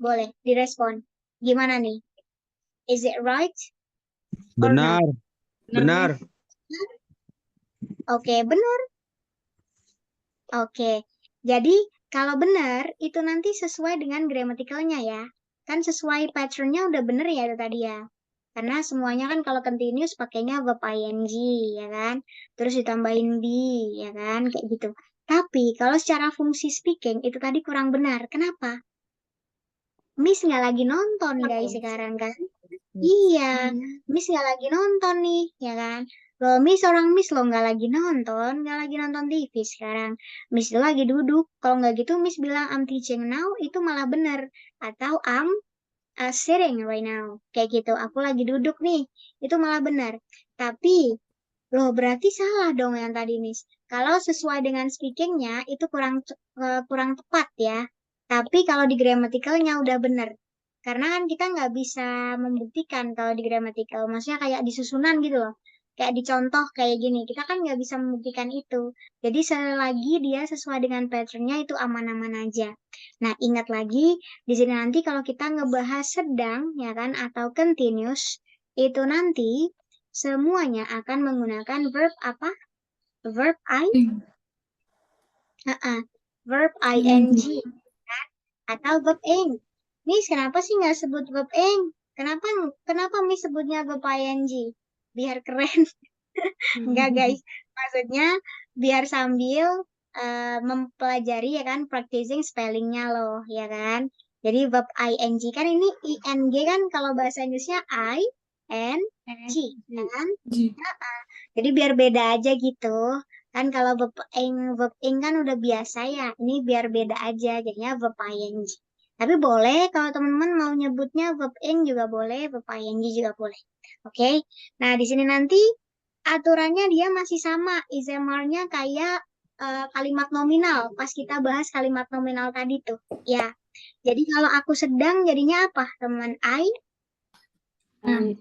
Boleh, direspon. Gimana nih? Is it right? Or Benar. not? Benar. Oke, benar. Oke, jadi kalau benar itu nanti sesuai dengan gramaticalnya ya. Kan sesuai patternnya udah bener ya itu tadi ya. Karena semuanya kan kalau continuous pakainya verb ing ya kan. Terus ditambahin be ya kan kayak gitu. Tapi kalau secara fungsi speaking itu tadi kurang benar. Kenapa? Miss nggak lagi nonton guys sekarang kan. Iya, Miss nggak lagi nonton nih, ya kan? Loh, Miss orang Miss lo nggak lagi nonton TV sekarang. Miss itu lagi duduk. Kalau nggak gitu, Miss bilang I'm teaching now, itu malah bener. Atau I'm sitting right now. Kayak gitu, aku lagi duduk nih. Itu malah benar. Tapi, loh berarti salah dong yang tadi, Miss. Kalau sesuai dengan speakingnya, itu kurang tepat ya. Tapi kalau di gramaticalnya udah bener. Karena kan kita nggak bisa membuktikan kalau di gramatikal. Maksudnya kayak di susunan gitu loh. Kayak dicontoh kayak gini. Kita kan nggak bisa membuktikan itu. Jadi selagi dia sesuai dengan patternnya itu aman-aman aja. Nah, ingat lagi di sini nanti kalau kita ngebahas sedang ya kan atau continuous itu nanti semuanya akan menggunakan verb apa? Verb verb ing kan? Atau verb ing. Miss, kenapa sih nggak sebut verb ing? Kenapa kenapa Miss sebutnya verb ing? Biar keren. Enggak, guys. Maksudnya biar sambil mempelajari ya kan, practicing spellingnya loh, ya kan. Jadi verb ing kan ini ing kan kalau bahasa Inggrisnya I, N, G, ya kan? Jadi biar beda aja gitu. Kan kalau verb ing kan udah biasa ya. Ini biar beda aja, jadinya verb ing. Tapi boleh kalau teman-teman mau nyebutnya verb ing juga boleh, verb ing juga boleh. Oke. Nah, di sini nanti aturannya dia masih sama. Isemarnya kayak kalimat nominal pas kita bahas kalimat nominal tadi tuh. Ya. Jadi kalau aku sedang jadinya apa, teman? M.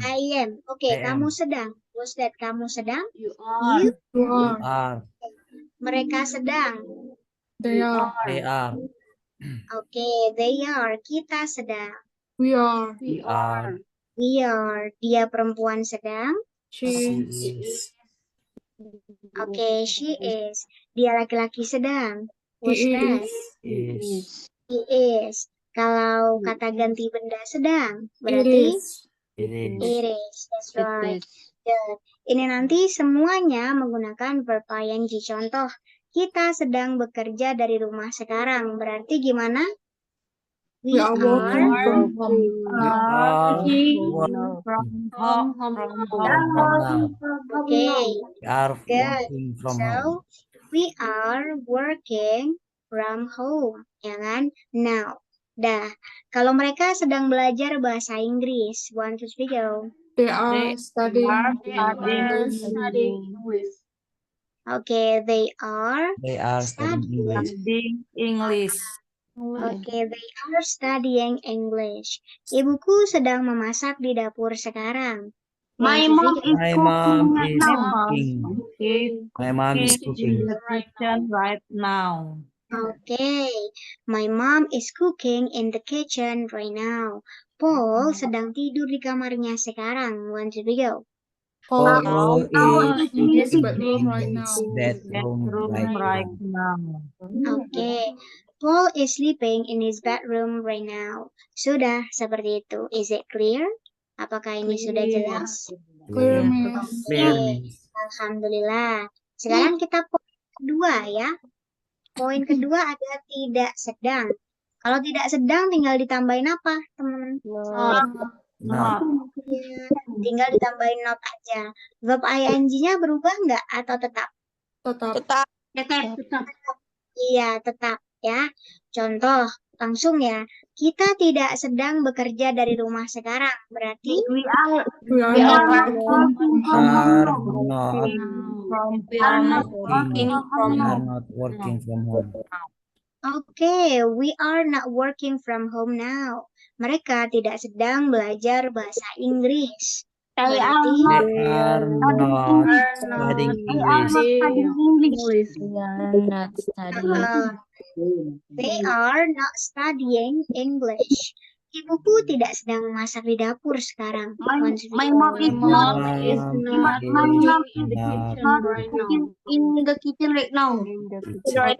I am. Oke, I am. kamu sedang. What's that? Kamu sedang? You Are. mereka sedang. They are. Oke, they are. Kita sedang. We are. We are. Dia perempuan sedang. She is. Oke, she is. Dia laki-laki sedang. What's that? Is. He is. Kalau kata ganti benda sedang, berarti It is. it is. That's right. Good. Ini nanti semuanya menggunakan verb ing. Contoh, kita sedang bekerja dari rumah sekarang. Berarti gimana? We are working from home. Okay. We are Good. working from home. So, we are working from home. Ya kan? Now. Dah. Kalau mereka sedang belajar bahasa Inggris. 1, 2, 3, go. They are studying. Okay, they are They are studying English. Okay, they are studying English. Ibuku sedang memasak di dapur sekarang. My mom is My mom cooking is now. cooking. My mom is cooking. Kitchen right now. Okay, my mom is cooking in the kitchen right now. Paul sedang tidur di kamarnya sekarang. 1, 2, 3, go. Paul is in his bedroom right now. Bedroom right now. Okay, Paul is sleeping in his bedroom right now. Sudah seperti itu. Is it clear? Apakah ini sudah jelas? Clear, Miss. Clear, Miss. Alhamdulillah. Sekarang kita poin kedua ya. Poin kedua ada tidak sedang. Kalau tidak sedang tinggal ditambahin apa, teman-teman? Not. Ya, tinggal ditambahin not aja. Verb ing-nya berubah nggak atau tetap? Tetap. Tetap. Iya, tetap ya. Contoh, langsung ya. Kita tidak sedang bekerja dari rumah sekarang. Berarti We are Are not working from home. okay, we are not working from home now. Mereka tidak sedang belajar bahasa Inggris. They are Berarti not They are not studying English. they are not studying English. Ibuku tidak sedang memasak di dapur sekarang. my mom is not cooking in the kitchen right now. Okay.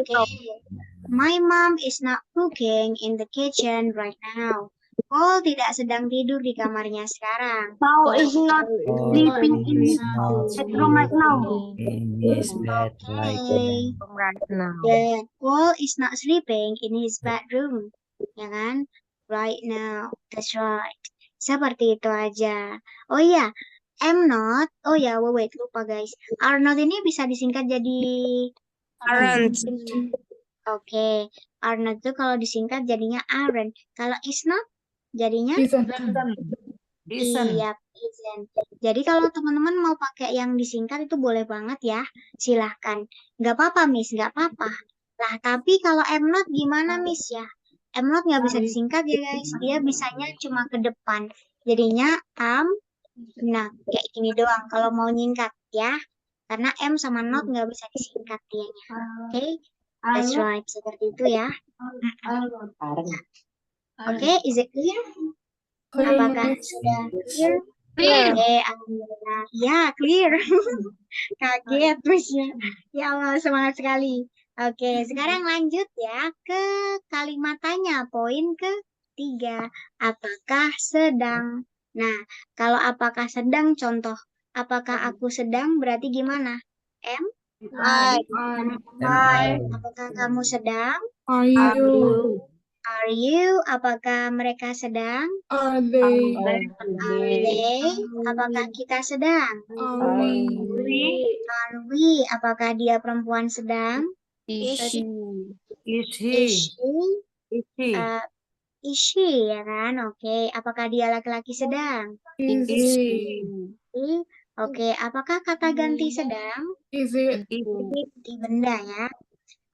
My mom is not cooking in the kitchen right now. Paul tidak sedang tidur di kamarnya sekarang. Paul is not Paul sleeping in is his not bedroom right now. in his bed right now. Good. Paul is not sleeping in his bedroom. Ya kan? Right now. That's right. Seperti itu aja. Oh iya, am not. Oh ya, wait, lupa guys. Are not ini bisa disingkat jadi Aren't. Oke. Are not itu kalau disingkat jadinya aren't. Kalau is not jadinya Isn't. iya, isn't. Jadi kalau teman-teman mau pakai yang disingkat itu boleh banget ya. Silahkan. Nggak apa-apa, Miss. Nggak apa-apa. Lah, tapi kalau am not gimana, Miss ya? Am not nggak bisa disingkat ya, guys. Dia bisanya cuma ke depan. Jadinya am. Nah, kayak gini doang kalau mau nyingkat ya. Karena am sama not nggak bisa disingkat dianya. Oke? That's right. Seperti itu ya. Oke, is it clear? Apakah sudah clear? Oke, alhamdulillah. Ya, clear. Kaget, Miss ya. Ya Allah, semangat sekali. Oke, sekarang lanjut ya ke kalimat tanya. Poin ke-3. Apakah sedang? Nah, kalau apakah sedang contoh. Apakah aku sedang berarti gimana? Am? Apakah kamu sedang? Are you? Are you? Apakah mereka sedang? Are they? Are they? Apakah kita sedang? Are we? Are we? Apakah dia perempuan sedang? Is he? Is she? Is he? Is she, ya kan? Oke. Apakah dia laki-laki sedang? Is he? Oke, apakah kata ganti sedang? Is it? Di benda ya.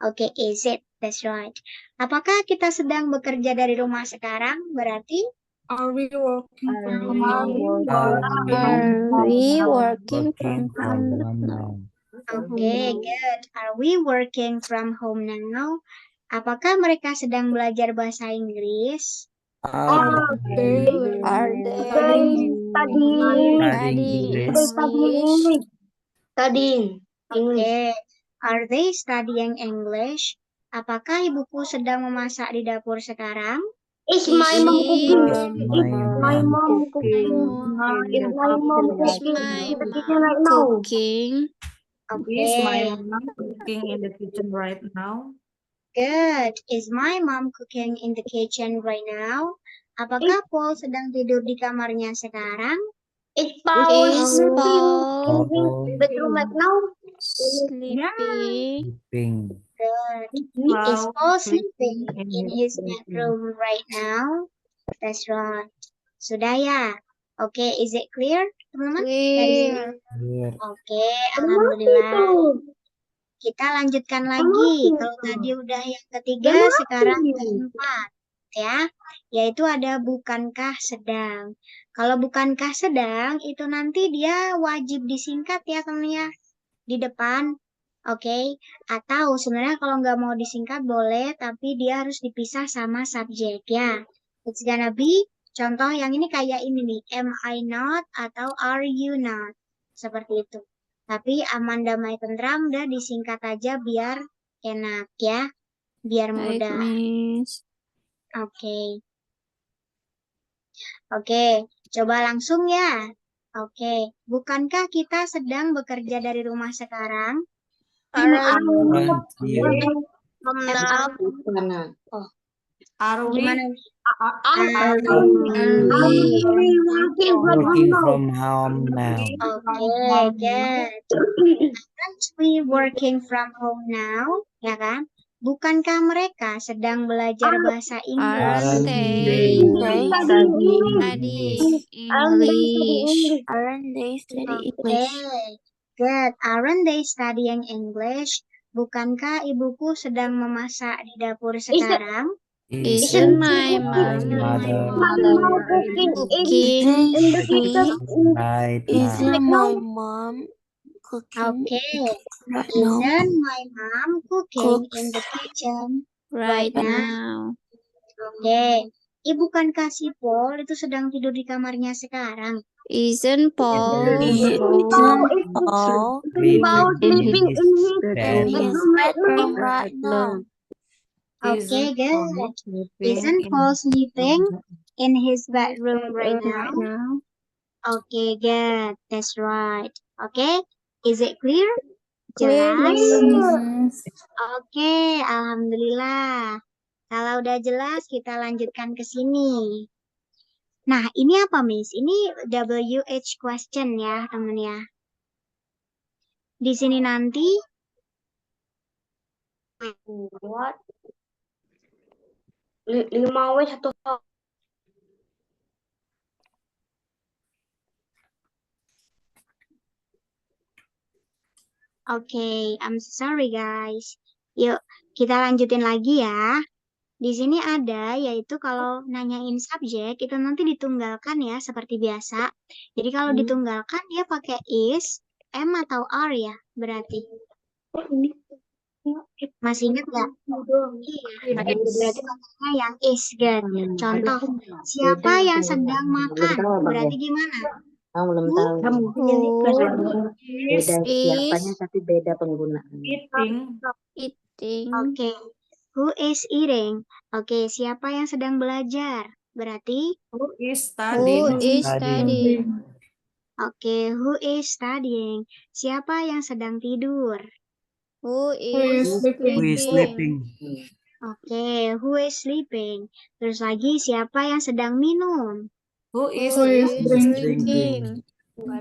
Oke, is it? That's right. Apakah kita sedang bekerja dari rumah sekarang? Berarti Are we working from home? Are Are we working working from from home? home now? oke, good. Are we working from home now? Apakah mereka sedang belajar bahasa Inggris? Are They Are They they studying. studying English? English. Studying. Oke. Are they studying English? Apakah ibuku sedang memasak di dapur sekarang? Is my mom cooking? My My mom mom cooking. Is my mom cooking my in the kitchen right now? cooking? Oke. Is my mom cooking in the kitchen right now? Good. Is my mom cooking in the kitchen right now? Apakah Paul sedang tidur di kamarnya sekarang? Is Paul Is sleeping Paul in his bedroom right now? sleeping? sleeping. Good. Paul Is Paul sleeping sleeping in his bedroom right now? That's right. Sudah ya? Oke, is it clear, teman-teman? Dari sini? Clear. Here. Oke, alhamdulillah. Kita lanjutkan lagi. Kalau tadi udah yang ketiga, sekarang keempat. Ya, yaitu ada bukankah sedang. Kalau bukankah sedang, itu nanti dia wajib disingkat ya teman-teman, di depan. Oke, atau sebenarnya kalau nggak mau disingkat boleh, tapi dia harus dipisah sama subjek ya. It's gonna be, contoh yang ini kayak ini nih, am I not atau are you not. Seperti itu. Tapi aman, damai, tentram udah disingkat aja biar enak ya, biar Baik, mudah. Miss. Oke. Oke, coba langsung ya. Oke, bukankah kita sedang bekerja dari rumah sekarang? Aren't you? Are we Gimana nih? Are Are we Working from home now? Oke, good. Aren't we working from home now? Ya kan? Bukankah mereka sedang belajar bahasa Inggris? Aren't they studying English? Aren't they study Oke, good. Aren't they studying English? Bukankah ibuku sedang memasak di dapur sekarang? Isn't my mother cooking in the kitchen? right Isn't now? my mom cooking Oke, right now? isn't my mom cooking in the kitchen right now? now? Oke, bukankah si Paul itu sedang tidur di kamarnya sekarang? Isn't Paul Isn't Paul Sleeping in his in his bedroom right now? Oke, Isn't good. Paul sleeping Isn't in Paul his sleeping bedroom? in his bedroom right right now? now? Oke, good. That's right. Oke, is it clear? Clear, Jelas? Miss. Oke, alhamdulillah. Kalau udah jelas, kita lanjutkan ke sini. Nah, ini apa, Miss? Ini WH question ya, temen ya. Di sini nanti, What? 5W1. oke, I'm sorry guys. Yuk, kita lanjutin lagi ya. Di sini ada, yaitu kalau nanyain subjek, itu nanti ditunggalkan ya, seperti biasa. Jadi kalau ditunggalkan, dia pakai is, am atau are ya, berarti. Masih ingat nggak? Iya, berarti pakainya yang is, good. Contoh, siapa yang sedang makan? Berarti gimana? Belum Who Is tapi beda penggunaan. Eating. eating? Oke, who is eating? Oke, siapa yang sedang belajar? Berarti, Who is Who studying? is Studying. studying? oke, who is studying? Siapa yang sedang tidur? Who is Who is sleeping? sleeping? Oke, who is sleeping? Terus lagi, siapa yang sedang minum? Who is Who is drinking? drinking?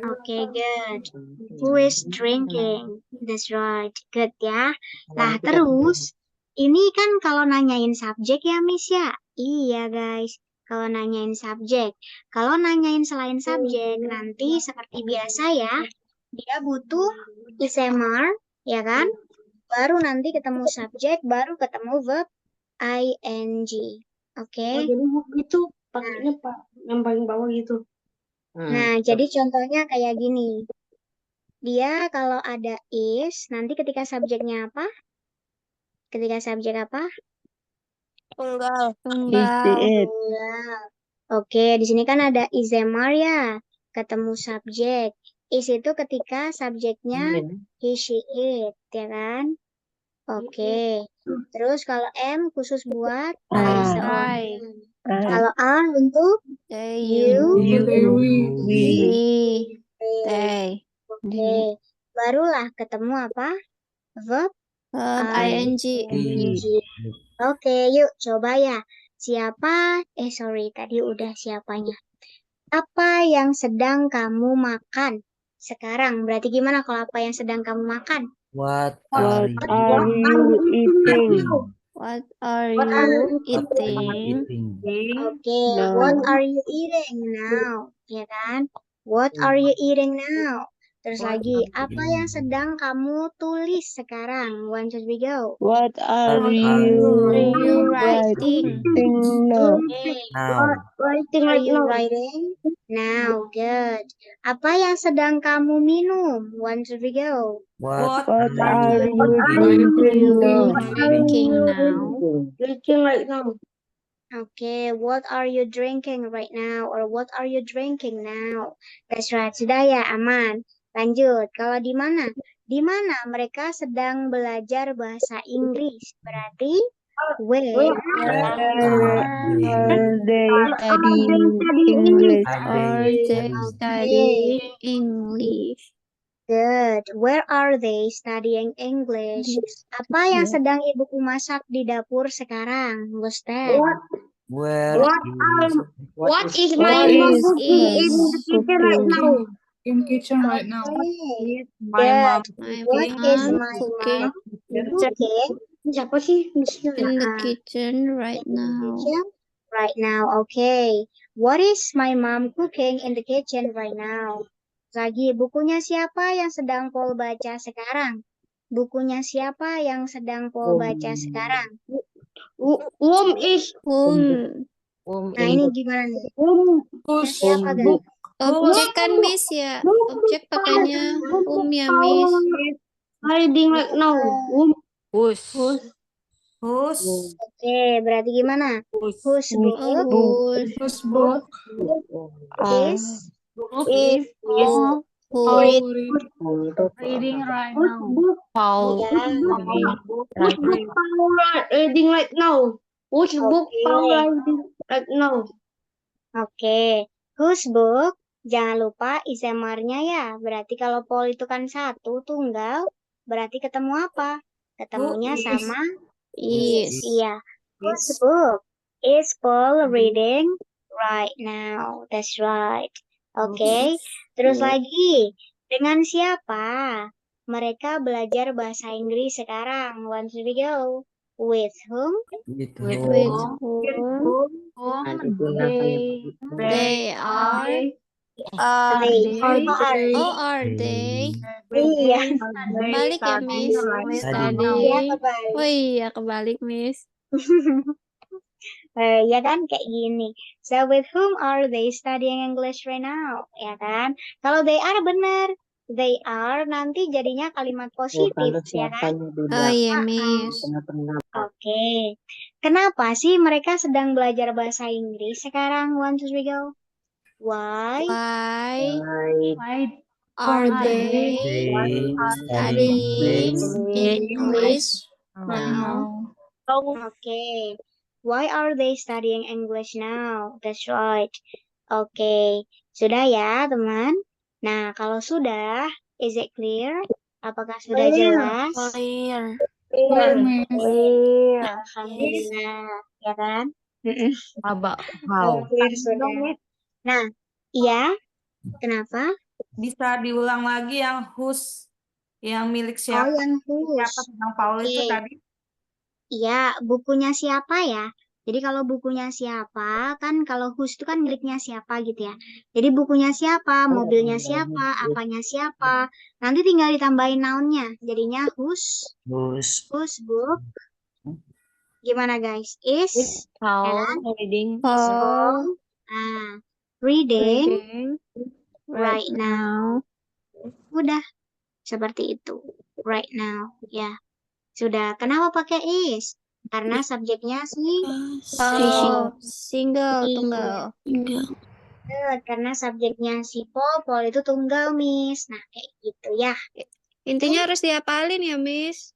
Oke, good. Who is drinking? That's right. Good ya. Nah, terus ini kan kalau nanyain subjek ya, Miss ya? Iya, guys. Kalau nanyain subjek. Kalau nanyain selain subjek, nanti seperti biasa ya, Dia butuh isemar, ya kan? Baru nanti ketemu subjek, baru ketemu verb ing. Oke. Oh, jadi gitu pakainya Pak yang paling bawah gitu. Nah, jadi contohnya kayak gini. Dia kalau ada is, nanti ketika subjeknya apa? Ketika subjek apa? Tunggal. Tunggal. Tunggal. Oke, di sini kan ada isemar ya, ketemu subjek. Is itu ketika subjeknya he, she, it, ya kan? Oke. Terus kalau M khusus buat I. seorang. Kalau R untuk They. you, We. They. Oke. Barulah ketemu apa? Verb ing. Oke, yuk coba ya. Siapa? Tadi udah siapanya. Apa yang sedang kamu makan sekarang? Berarti gimana kalau apa yang sedang kamu makan? What are you eating? What are What are you you What are you eating? eating? Oke, No. what are you eating now? Ya kan? What are you eating now? Terus What lagi, are apa you yang sedang kamu tulis sekarang? One, two, three, go. What are What You now? writing? Okay. What now? Writing are right you now. writing? Now, good. Apa yang sedang kamu minum? One, two, three, go. What What are you You drinking? drinking now? Drinking right now. Okay, what are you drinking right now? Or what are you drinking now? That's right, sudah ya, aman. Lanjut, kalau di mana? Di mana mereka sedang belajar bahasa Inggris? Berarti where Are they studying English? good. Where are they studying English? Apa yang sedang ibuku masak di dapur sekarang, Ustaz? Where What is my mom cooking in the kitchen right now? in kitchen right now? Okay. My mom My What is mom my cooking mom cooking Siapa sih? in the kitchen right now? right now? Okay. What is my mom cooking in the kitchen right now? Lagi, bukunya siapa yang sedang Paul baca sekarang? Bukunya siapa yang sedang Paul baca sekarang? Whom is Whom? Nah, ini gimana nih? who's Siapa guys? Objek kan Miss ya? Objek pakainya ya Miss. hiding right now? who's Oke, berarti gimana? Whose book whose book is reading right now? ya. Whose book Paul reading right now? Whose book Oke. Paul reading right now? Oke, whose book? Jangan lupa isemarnya ya. Berarti kalau Paul itu kan satu, tunggal. Berarti ketemu apa? Ketemunya Who is? sama Is. iya. Whose book is Paul reading right now? That's right. Oke, terus lagi. Dengan siapa? Mereka belajar bahasa Inggris sekarang. One, two, three, go. With whom? with With whom? whom? They are. Are they? Iya. Balik ya Miss. Iya, kebalik. Oh iya kebalik Miss. Ya kan kayak gini. So with whom are they studying English right now? Ya kan? Kalau they are benar. They are nanti jadinya kalimat positif, ya kan? Oh iya Miss. Oke. Kenapa sih mereka sedang belajar bahasa Inggris sekarang? One, two, three, go. Why? Why Why are they They studying English now? Okay. Why are they studying English now? That's right. Oke. Sudah ya, teman? Nah, kalau sudah, is it clear? Apakah sudah jelas? Clear. Alhamdulillah, ya kan? Mm-mm. How? Sudah. Nah, iya. Kenapa? Bisa diulang lagi yang whose, yang milik Oh, siapa? yang whose. Siapa tentang Paul itu Oke. tadi? Iya, bukunya siapa ya? Jadi kalau bukunya siapa, kan kalau whose itu kan miliknya siapa gitu ya. Jadi bukunya siapa, mobilnya siapa, apanya siapa. Nanti tinggal ditambahin noun-nya. Jadinya Whose whose book. Gimana guys? Is, ya kan? Reading. Paul Nah, reading reading right right now. now. Udah, seperti itu. Right now, ya. Sudah. Kenapa pakai is? Karena subjeknya Paul single Iya. tunggal. Karena subjeknya si Paul itu tunggal, Miss. Nah, kayak gitu ya. Intinya harus dihafalin ya, Miss.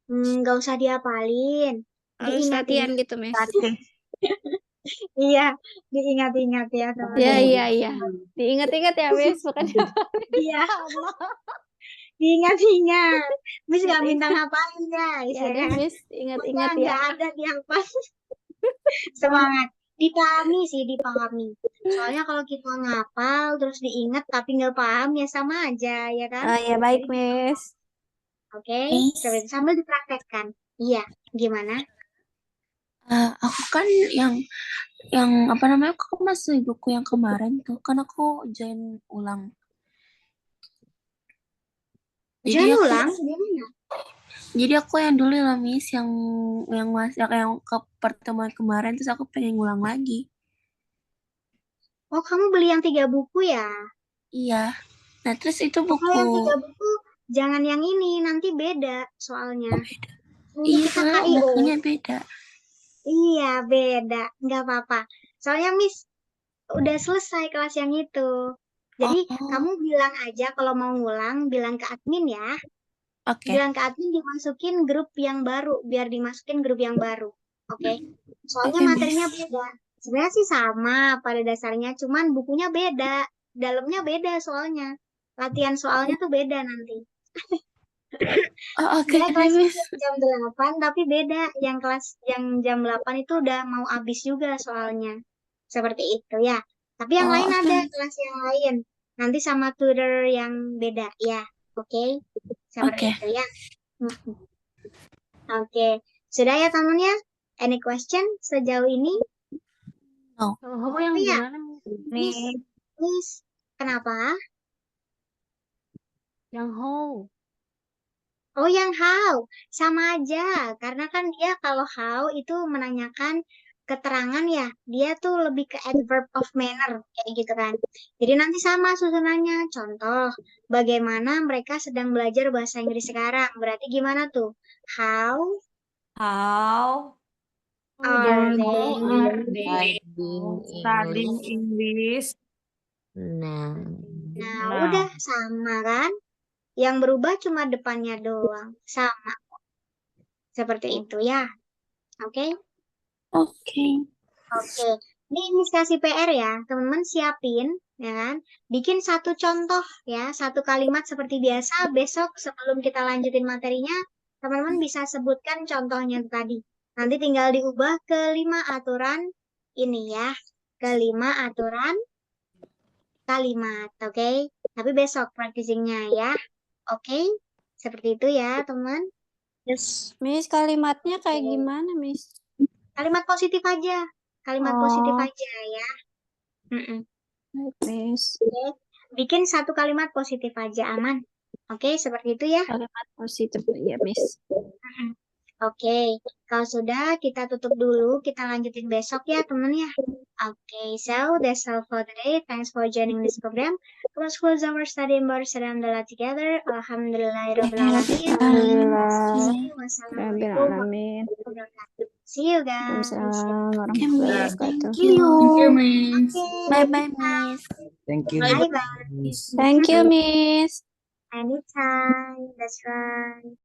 Nggak usah dihafalin. Harus latihan Diingat-ingat. gitu, Miss. Iya, diingat-ingat ya, teman-teman. Iya. Diingat-ingat ya, Miss. Makanya Iya, diingat-ingat. Miss nggak minta ngapalin, guys. ya Ya deh, kan? Miss. Ingat-ingat Pokoknya ya. nggak ada dihafal. Semangat. Dipahami sih, dipahami. Soalnya kalau kita ngapal, terus diingat, tapi nggak paham, ya sama aja, ya kan? Ah, ya baik, Miss. Oke, seperti sambil dipraktekkan. Iya, gimana? Aku kan yang apa namanya, aku masih buku yang kemarin tuh, kan aku join ulang. Jangan aku ulang, gimana? Jadi aku yang dulu lah, Miss, yang ke pertemuan kemarin, terus aku pengen ngulang lagi. Oh, kamu beli yang 3 buku ya? Iya. Nah, terus itu Kalau yang buku. 3 buku, jangan yang ini, nanti beda soalnya. Ini Iya, kita soalnya KIO. bukunya beda. Iya, beda. Nggak apa-apa. Soalnya Miss udah selesai kelas yang itu. Jadi kamu bilang aja kalau mau ngulang, bilang ke admin ya. Oke. Bilang ke admin dimasukin grup yang baru, biar dimasukin grup yang baru. Oke? Soalnya Oke, materinya Miss. beda. Sebenarnya sih sama pada dasarnya, cuman bukunya beda. Dalamnya beda soalnya. Latihan soalnya tuh beda nanti. Oke, Sebenarnya kelas Miss. jam 8, tapi beda. Yang jam 8 itu udah mau habis juga soalnya. Seperti itu ya. Tapi yang lain oke. ada kelas yang lain. Nanti sama tutor yang beda ya. Oke? Seperti Oke. itu ya. Oke. Sudah ya teman-teman ya? Any question sejauh ini? Oh, yang Iya. gimana? Miss, kenapa? Yang how? Oh, yang how. Sama aja. Karena kan dia kalau how itu menanyakan keterangan ya. Dia tuh lebih ke adverb of manner. Kayak gitu kan. Jadi nanti sama susunannya. Contoh, bagaimana mereka sedang belajar bahasa Inggris sekarang. Berarti gimana tuh? How How are they they? studying English? Nah, Nah. udah sama kan? Yang berubah cuma depannya doang. Sama. Seperti itu ya. Oke? Oke. Oke. Ini Miss kasih PR ya. Teman-teman siapin, ya kan? Bikin satu contoh ya, satu kalimat seperti biasa. Besok sebelum kita lanjutin materinya, teman-teman bisa sebutkan contohnya tadi. Nanti tinggal diubah ke 5 aturan ini ya. Ke 5 aturan kalimat, oke? Tapi besok practicing-nya ya. Oke? Seperti itu ya, teman. Yes. Miss, kalimatnya kayak gimana, Miss? Kalimat positif aja. Kalimat positif aja ya. Mm-mm. Baik, Miss. Oke. Bikin satu kalimat positif aja, aman. Oke, seperti itu ya. Kalimat positif ya, Miss. Mm-mm. Oke, kalau sudah kita tutup dulu, kita lanjutin besok ya teman ya. Oke, so that's all for today. Thanks for joining this program. Let's close our study and Alhamdulillah together. Alhamdulillahirrahmanirrahim. Wassalamualaikum Alamin. warahmatullahi wabarakatuh. See you guys. Waalaikumsalam Oke, warahmatullahi Miss. Thank wabarakatuh. you. Thank you, Miss. Okay. Bye-bye, Miss. Thank you, Bye bye. Miss. Thank you, Miss. Anytime. That's right.